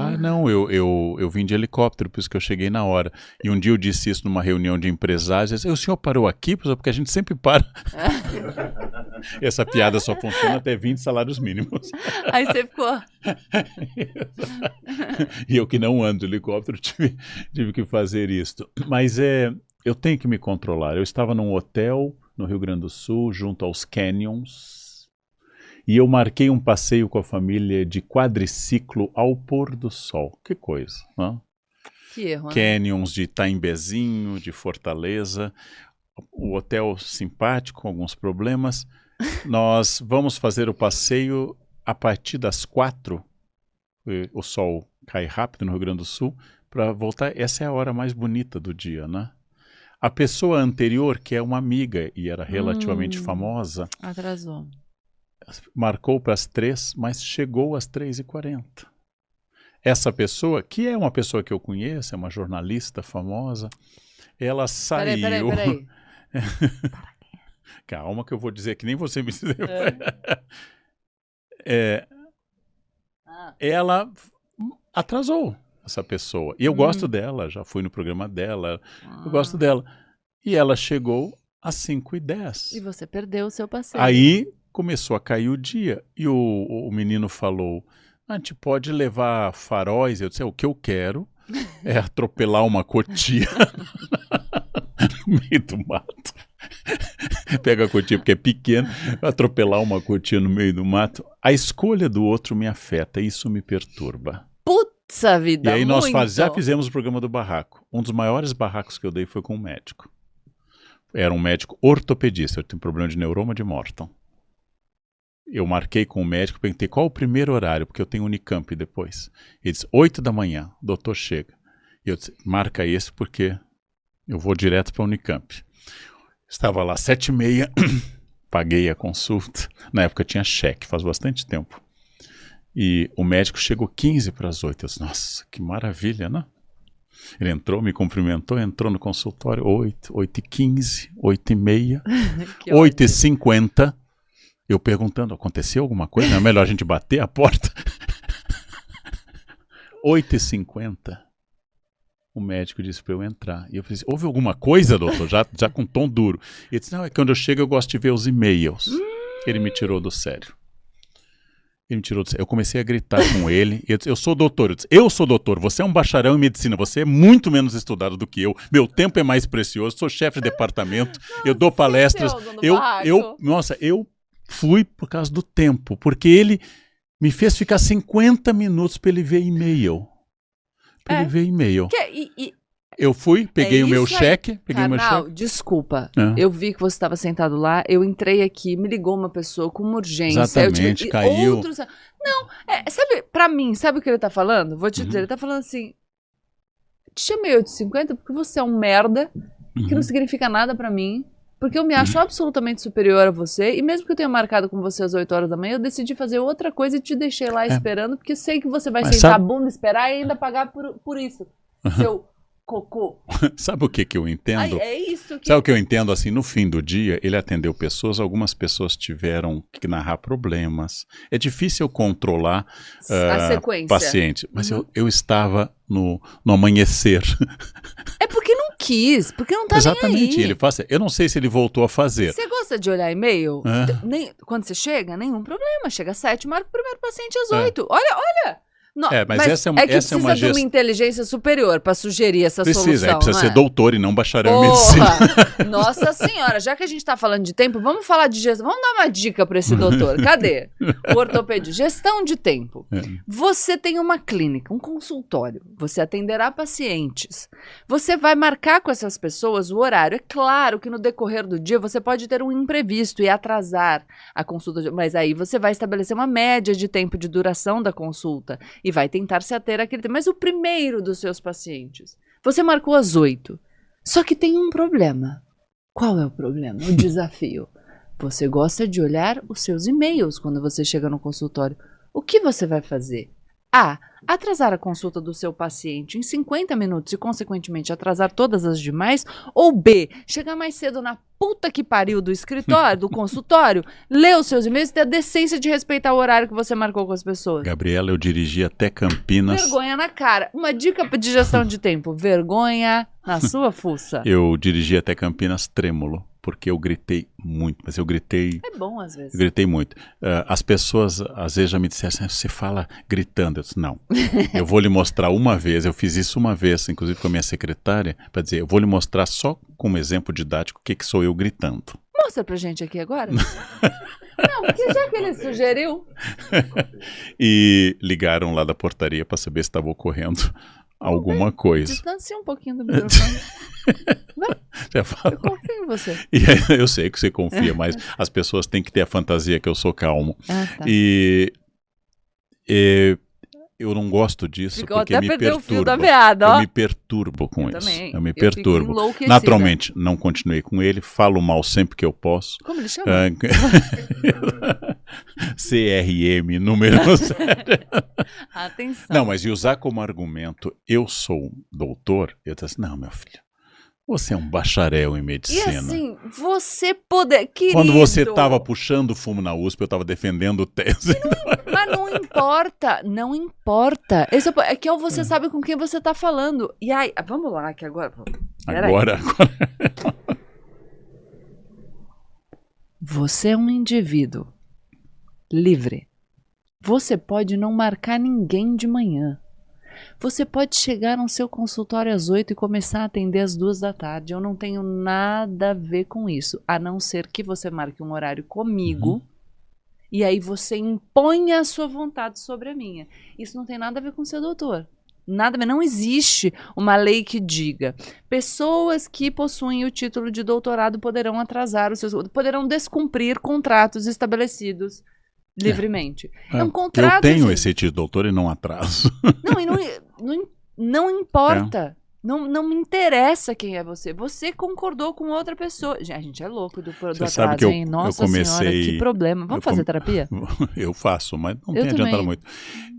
eu vim de helicóptero, por isso que eu cheguei na hora. E um dia eu disse isso numa reunião de empresários, eu disse, o senhor parou aqui? Porque a gente sempre para. Essa piada só funciona até 20 salários mínimos. Aí você ficou... E eu que não ando de helicóptero tive que fazer isso. Mas eu tenho que me controlar. Eu estava num hotel no Rio Grande do Sul, junto aos canyons, e eu marquei um passeio com a família de quadriciclo ao pôr do sol. Que coisa, não? Que erro, né? Canyons de Taimbezinho, de Fortaleza. O hotel simpático, com alguns problemas. Nós vamos fazer o passeio a partir das 4. O sol cai rápido no Rio Grande do Sul. Para voltar, essa é a hora mais bonita do dia, né? A pessoa anterior, que é uma amiga e era relativamente famosa, atrasou. Marcou para as 3, mas chegou às 3h40. Essa pessoa, que é uma pessoa que eu conheço, é uma jornalista famosa, ela saiu... Peraí. Calma que eu vou dizer que nem você me disse. Ela atrasou, essa pessoa. E eu gosto dela, já fui no programa dela, eu gosto dela. E ela chegou às 5h10. E você perdeu o seu passeio. Aí começou a cair o dia. E o menino falou, a gente pode levar faróis? Eu disse, o que eu quero é atropelar uma cotia no meio do mato. Pega a cotia porque é pequena, atropelar uma cotia no meio do mato. A escolha do outro me afeta, isso me perturba. Putz, vida, e aí nós muito. já fizemos o programa do barraco. Um dos maiores barracos que eu dei foi com um médico. Era um médico ortopedista, eu tenho problema de neuroma de Morton. Eu marquei com o médico, perguntei qual o primeiro horário, porque eu tenho Unicamp depois. Ele disse, 8h, o doutor chega. E eu disse, marca esse porque eu vou direto para a Unicamp. Estava lá 7h30, paguei a consulta. Na época tinha cheque, faz bastante tempo. E o médico chegou 8h15. Eu disse, nossa, que maravilha, né? Ele entrou, me cumprimentou, entrou no consultório 8, 8h15, 8h30, 8h50. Eu perguntando, aconteceu alguma coisa? Não é melhor a gente bater a porta? 8h50, o médico disse para eu entrar. E eu falei assim, houve alguma coisa, doutor? Já com tom duro. Ele disse, não, é que quando eu chego eu gosto de ver os e-mails. Ele me tirou do sério. Eu comecei a gritar com ele. Eu disse, eu sou doutor. Eu sou doutor. Você é um bacharel em medicina. Você é muito menos estudado do que eu. Meu tempo é mais precioso. Sou chefe de departamento. Eu dou palestras. Eu fui por causa do tempo. Porque ele me fez ficar 50 minutos para ele ver e-mail. Eu fui, peguei o meu cheque. Desculpa. Eu vi que você estava sentado lá, eu entrei aqui, me ligou uma pessoa com uma urgência. Exatamente, caiu. Não, sabe, pra mim, sabe o que ele tá falando? Vou te dizer, ele tá falando assim, te chamei 8h50 porque você é um merda, que não significa nada pra mim, porque eu me acho absolutamente superior a você, e mesmo que eu tenha marcado com você às 8 horas da manhã, eu decidi fazer outra coisa e te deixei lá esperando, porque sei que você vai sentar a bunda, esperar e ainda pagar por isso. Seu cocô. Sabe o que eu entendo? É isso que... Sabe o que eu entendo? Assim, no fim do dia, ele atendeu pessoas, algumas pessoas tiveram que narrar problemas. É difícil controlar a sequência. Paciente, mas eu estava no amanhecer. É porque não quis, porque não tá Exatamente, nem aí. ele faz. Eu não sei se ele voltou a fazer. Você gosta de olhar e-mail? Quando você chega, nenhum problema. Chega às 7, marca o primeiro paciente às 8. Olha! Não, mas essa é uma precisa de uma inteligência superior para sugerir essa solução. Precisa ser doutor e não bacharel em medicina. Nossa senhora, já que a gente está falando de tempo, vamos falar de gestão. Vamos dar uma dica para esse doutor. Cadê? O ortopedia. Gestão de tempo. Você tem uma clínica, um consultório. Você atenderá pacientes. Você vai marcar com essas pessoas o horário. É claro que no decorrer do dia você pode ter um imprevisto e atrasar a consulta. Mas aí você vai estabelecer uma média de tempo de duração da consulta. E vai tentar se ater àquele tempo. Mas o primeiro dos seus pacientes, você marcou às 8. Só que tem um problema. Qual é o problema? O desafio. Você gosta de olhar os seus e-mails quando você chega no consultório. O que você vai fazer? A. Atrasar a consulta do seu paciente em 50 minutos e, consequentemente, atrasar todas as demais. Ou B. Chegar mais cedo na puta que pariu do escritório, do consultório, ler os seus e-mails e ter a decência de respeitar o horário que você marcou com as pessoas. Gabriela, eu dirigi até Campinas. Vergonha na cara. Uma dica de gestão de tempo. Vergonha na sua fuça. Eu dirigi até Campinas trêmulo. Porque eu gritei muito, mas eu gritei... É bom às vezes. Eu gritei muito. As pessoas às vezes já me disseram assim, você fala gritando. Eu disse, não, eu vou lhe mostrar uma vez, eu fiz isso uma vez, inclusive com a minha secretária, para dizer, eu vou lhe mostrar só como exemplo didático o que sou eu gritando. Mostra pra gente aqui agora. Não, porque já que ele sugeriu. E ligaram lá da portaria para saber se estava ocorrendo alguma coisa. Distancia um pouquinho do microfone. Eu confio em você. E eu sei que você confia, mas as pessoas têm que ter a fantasia que eu sou calmo. Tá. E eu não gosto disso porque me perturba. O fio da meada, ó. Eu me perturbo com isso. Também. Eu me perturbo. Naturalmente, não continuei com ele, falo mal sempre que eu posso. Como ele chama? CRM, número. Atenção. Não, mas e usar como argumento, eu sou doutor, eu disse assim, não, meu filho, você é um bacharel em medicina. E assim, você poder... Querido, quando você estava puxando fumo na USP, eu estava defendendo tese. Mas não importa, não importa. É que você sabe com quem você está falando. E aí, vamos lá, que agora... Agora. Você é um indivíduo livre. Você pode não marcar ninguém de manhã. Você pode chegar no seu consultório às 8 e começar a atender às 2 da tarde. Eu não tenho nada a ver com isso, a não ser que você marque um horário comigo e aí você impõe a sua vontade sobre a minha. Isso não tem nada a ver com ser doutor. Nada a ver. Não existe uma lei que diga pessoas que possuem o título de doutorado poderão atrasar os seus... poderão descumprir contratos estabelecidos livremente. É um contrato. Eu tenho esse título de doutor e não atraso. Não importa. Não me interessa quem é você. Você concordou com outra pessoa. A gente é louco do atraso, sabe que hein? Nossa senhora, que problema. Vamos fazer terapia? Eu faço, mas não tem adiantado muito.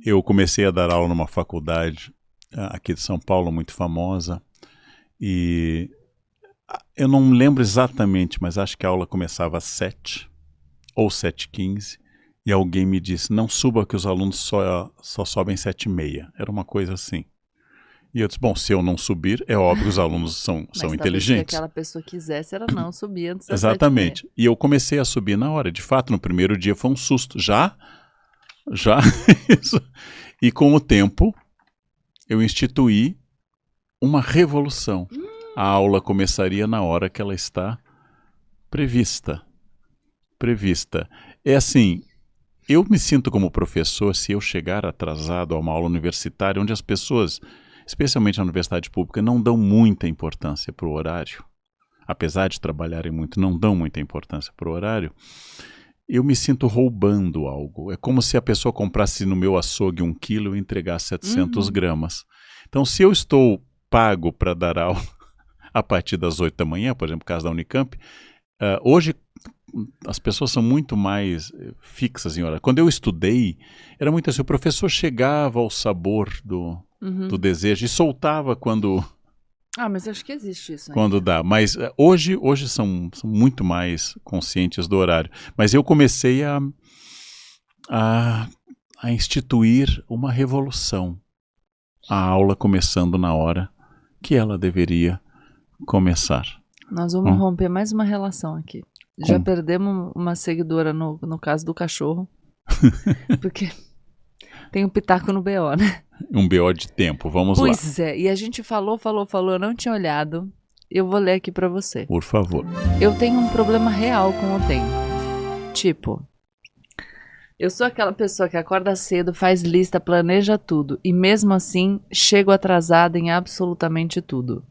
Eu comecei a dar aula numa faculdade aqui de São Paulo, muito famosa. E eu não lembro exatamente, mas acho que a aula começava às 7 ou 7h15. E alguém me disse, não suba que os alunos só sobem 7h30. Era uma coisa assim. E eu disse, bom, se eu não subir, é óbvio que os alunos são inteligentes. Se aquela pessoa quisesse, ela não subia antes das Exatamente. 7h30. E eu comecei a subir na hora. De fato, no primeiro dia foi um susto. Já isso. E com o tempo, eu instituí uma revolução. A aula começaria na hora que ela está prevista. É assim, eu me sinto como professor se eu chegar atrasado a uma aula universitária, onde as pessoas, especialmente na universidade pública, não dão muita importância para o horário. Apesar de trabalharem muito, não dão muita importância para o horário. Eu me sinto roubando algo. É como se a pessoa comprasse no meu açougue 1 quilo e entregasse 700 gramas. Então, se eu estou pago para dar aula a partir das 8 da manhã, por exemplo, no caso da Unicamp, hoje as pessoas são muito mais fixas em horário. Quando eu estudei, era muito assim, o professor chegava ao sabor do desejo e soltava quando... mas acho que existe isso. Quando dá. Mas hoje são muito mais conscientes do horário. Mas eu comecei a instituir uma revolução. A aula começando na hora que ela deveria começar. Nós vamos romper mais uma relação aqui. Já perdemos uma seguidora no caso do cachorro. Porque tem um pitaco no BO, né? Um BO de tempo, vamos lá. Pois é, e a gente falou, eu não tinha olhado. Eu vou ler aqui pra você. Por favor. Eu tenho um problema real com o tempo. Tipo, eu sou aquela pessoa que acorda cedo, faz lista, planeja tudo. E mesmo assim, chego atrasada em absolutamente tudo.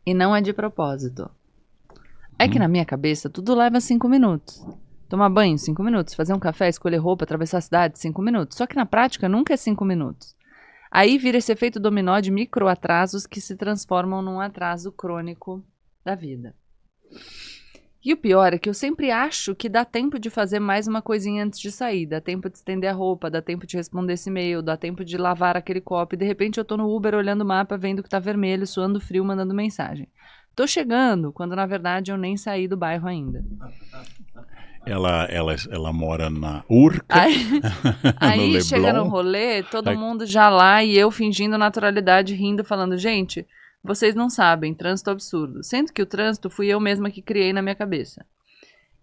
E não é de propósito. É que na minha cabeça, tudo leva 5 minutos. Tomar banho, 5 minutos. Fazer um café, escolher roupa, atravessar a cidade, 5 minutos. Só que na prática nunca é 5 minutos. Aí vira esse efeito dominó de microatrasos que se transformam num atraso crônico da vida. E o pior é que eu sempre acho que dá tempo de fazer mais uma coisinha antes de sair. Dá tempo de estender a roupa, dá tempo de responder esse e-mail, dá tempo de lavar aquele copo. E de repente eu tô no Uber olhando o mapa, vendo que tá vermelho, suando frio, mandando mensagem. Tô chegando, quando na verdade eu nem saí do bairro ainda. Ela mora na Urca. Aí no chega no rolê, todo mundo já lá e eu fingindo naturalidade, rindo, falando, gente, vocês não sabem, trânsito absurdo. Sendo que o trânsito fui eu mesma que criei na minha cabeça.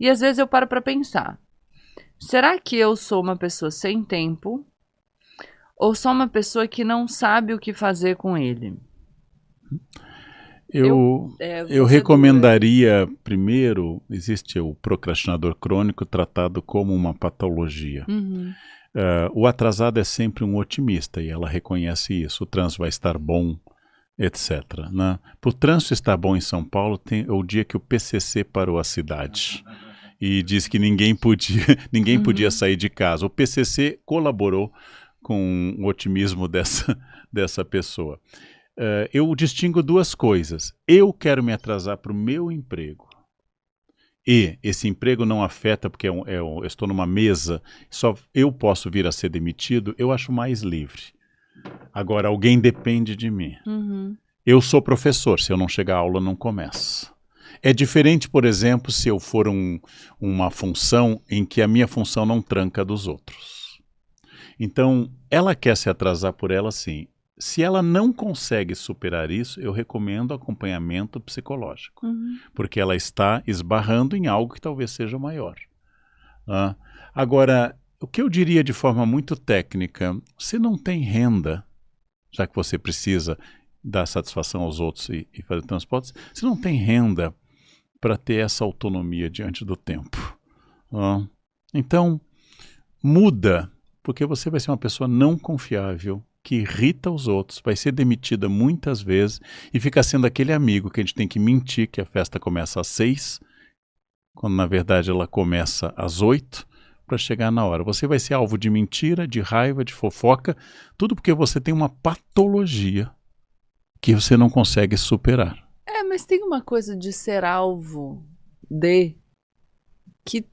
E às vezes eu paro pra pensar, será que eu sou uma pessoa sem tempo ou sou uma pessoa que não sabe o que fazer com ele? Eu recomendaria, primeiro, existe o procrastinador crônico tratado como uma patologia. O atrasado é sempre um otimista e ela reconhece isso. O trânsito vai estar bom, etc. Né? Para o trânsito estar bom em São Paulo, tem o dia que o PCC parou a cidade e disse que ninguém podia sair de casa. O PCC colaborou com o otimismo dessa pessoa. Eu distingo 2 coisas. Eu quero me atrasar para o meu emprego. E esse emprego não afeta, porque eu estou numa mesa, só eu posso vir a ser demitido, eu acho mais livre. Agora, alguém depende de mim. Eu sou professor, se eu não chegar à aula, não começa. É diferente, por exemplo, se eu for uma função em que a minha função não tranca a dos outros. Então, ela quer se atrasar por ela, sim. Se ela não consegue superar isso, eu recomendo acompanhamento psicológico, porque ela está esbarrando em algo que talvez seja maior. Agora, o que eu diria de forma muito técnica, você não tem renda, já que você precisa dar satisfação aos outros e fazer transportes, você não tem renda para ter essa autonomia diante do tempo. Então, muda, porque você vai ser uma pessoa não confiável, que irrita os outros, vai ser demitida muitas vezes e fica sendo aquele amigo que a gente tem que mentir que a festa começa às 6, quando na verdade ela começa às 8, para chegar na hora. Você vai ser alvo de mentira, de raiva, de fofoca, tudo porque você tem uma patologia que você não consegue superar. Mas tem uma coisa de ser alvo que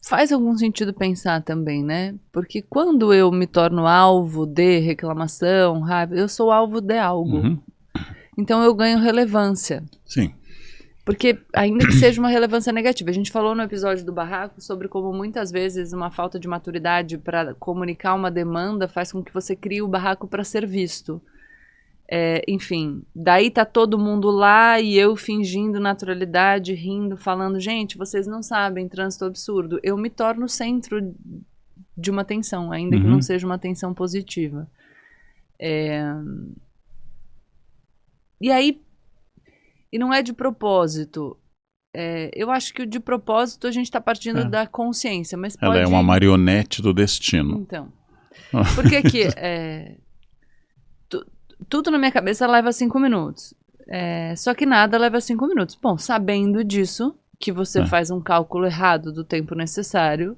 faz algum sentido pensar também, né? Porque quando eu me torno alvo de reclamação, raiva, eu sou alvo de algo. Uhum. Então eu ganho relevância. Sim. Porque ainda que seja uma relevância negativa, a gente falou no episódio do barraco sobre como muitas vezes uma falta de maturidade para comunicar uma demanda faz com que você crie o barraco para ser visto. Enfim, daí tá todo mundo lá e eu fingindo naturalidade, rindo, falando, gente, vocês não sabem, trânsito absurdo. Eu me torno o centro de uma tensão, ainda que não seja uma tensão positiva. E aí, e não é de propósito. Eu acho que o de propósito a gente tá partindo da consciência, mas pode... Ela é uma marionete do destino. Então, porque que... Tudo na minha cabeça leva 5 minutos. Só que nada leva 5 minutos. Bom, sabendo disso, que você faz um cálculo errado do tempo necessário...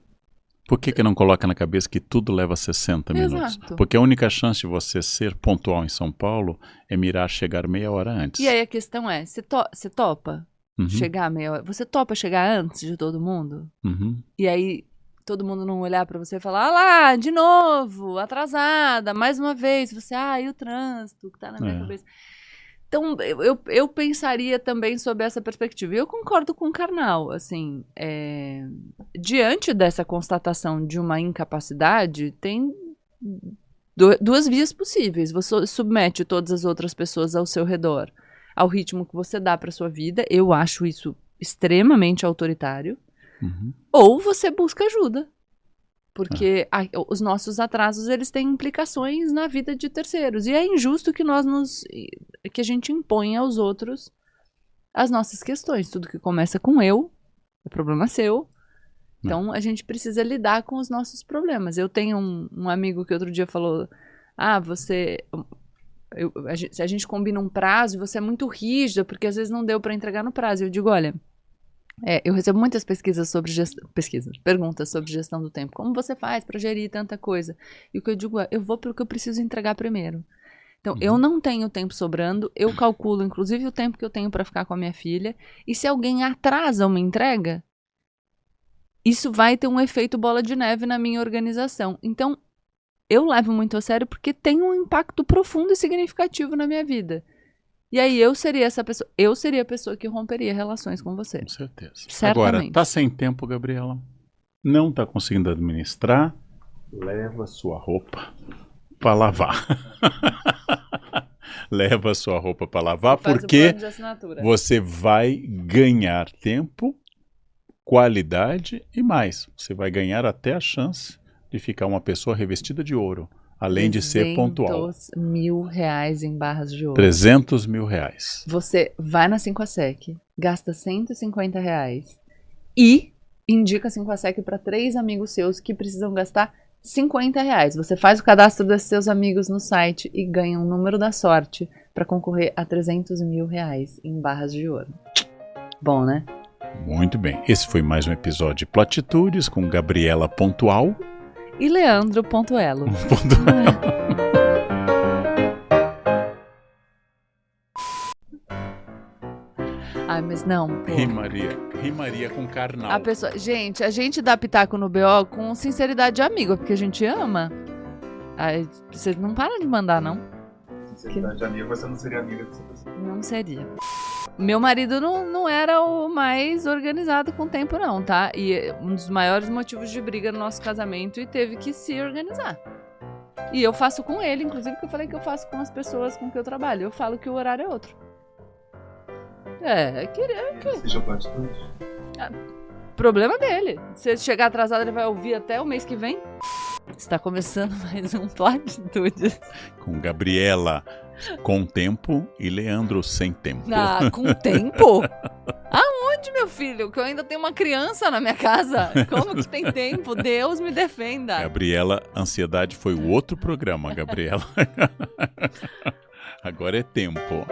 Por que não coloca na cabeça que tudo leva 60 minutos? Exato. Porque a única chance de você ser pontual em São Paulo é mirar chegar meia hora antes. E aí a questão é, você topa chegar meia hora? Você topa chegar antes de todo mundo? Uhum. E aí todo mundo não olhar pra você e falar, ah lá, de novo, atrasada, mais uma vez. Você, e o trânsito que tá na minha cabeça. Então, eu pensaria também sobre essa perspectiva. E eu concordo com o Karnal, assim, diante dessa constatação de uma incapacidade, tem duas vias possíveis. Você submete todas as outras pessoas ao seu redor ao ritmo que você dá para sua vida. Eu acho isso extremamente autoritário. Uhum. Ou você busca ajuda. Porque os nossos atrasos, eles têm implicações na vida de terceiros. E é injusto que que a gente imponha aos outros as nossas questões. Tudo que começa com eu, é problema seu. Então, a gente precisa lidar com os nossos problemas. Eu tenho um amigo que outro dia falou, a gente combina um prazo e você é muito rígida, porque às vezes não deu para entregar no prazo. Eu digo, olha... eu recebo muitas perguntas sobre gestão do tempo. Como você faz para gerir tanta coisa? E o que eu digo eu vou pelo que eu preciso entregar primeiro. Então, eu não tenho tempo sobrando, eu calculo, inclusive, o tempo que eu tenho para ficar com a minha filha, e se alguém atrasa uma entrega, isso vai ter um efeito bola de neve na minha organização. Então, eu levo muito a sério porque tem um impacto profundo e significativo na minha vida. E aí eu seria a pessoa que romperia relações com você. Com certeza. Certamente. Agora, tá sem tempo, Gabriela? Não tá conseguindo administrar? Leva sua roupa para lavar. Leva sua roupa para lavar, porque você vai ganhar tempo, qualidade e mais. Você vai ganhar até a chance de ficar uma pessoa revestida de ouro. Além de ser pontual. R$300.000 em barras de ouro. R$300.000. Você vai na 5ASEC, gasta R$150 e indica a 5ASEC para 3 amigos seus que precisam gastar R$50. Você faz o cadastro desses seus amigos no site e ganha um número da sorte para concorrer a R$300.000 em barras de ouro. Bom, né? Muito bem. Esse foi mais um episódio de Platitudes com Gabriela Pontual. E Leandro Pontuelo. Ai, mas não, pô. Rimaria com Karnal. Gente, a gente dá pitaco no BO com sinceridade de amigo, porque a gente ama. Ai, vocês não param de mandar, não? Sinceridade de amigo, você não seria amiga dessa pessoa. Não seria. Meu marido não era o mais organizado com o tempo, não, tá? E um dos maiores motivos de briga no nosso casamento, e teve que se organizar. E eu faço com ele, inclusive, que eu falei que eu faço com as pessoas com que eu trabalho. Eu falo que o horário é outro. Seja Platitude. Problema dele. Se ele chegar atrasado, ele vai ouvir até o mês que vem. Está começando mais um Platitudes. Com Gabriela com tempo e Leandro sem tempo. Com tempo? Aonde, meu filho? Que eu ainda tenho uma criança na minha casa. Como que tem tempo? Deus me defenda. Gabriela, ansiedade foi o outro programa, Gabriela. Agora é tempo.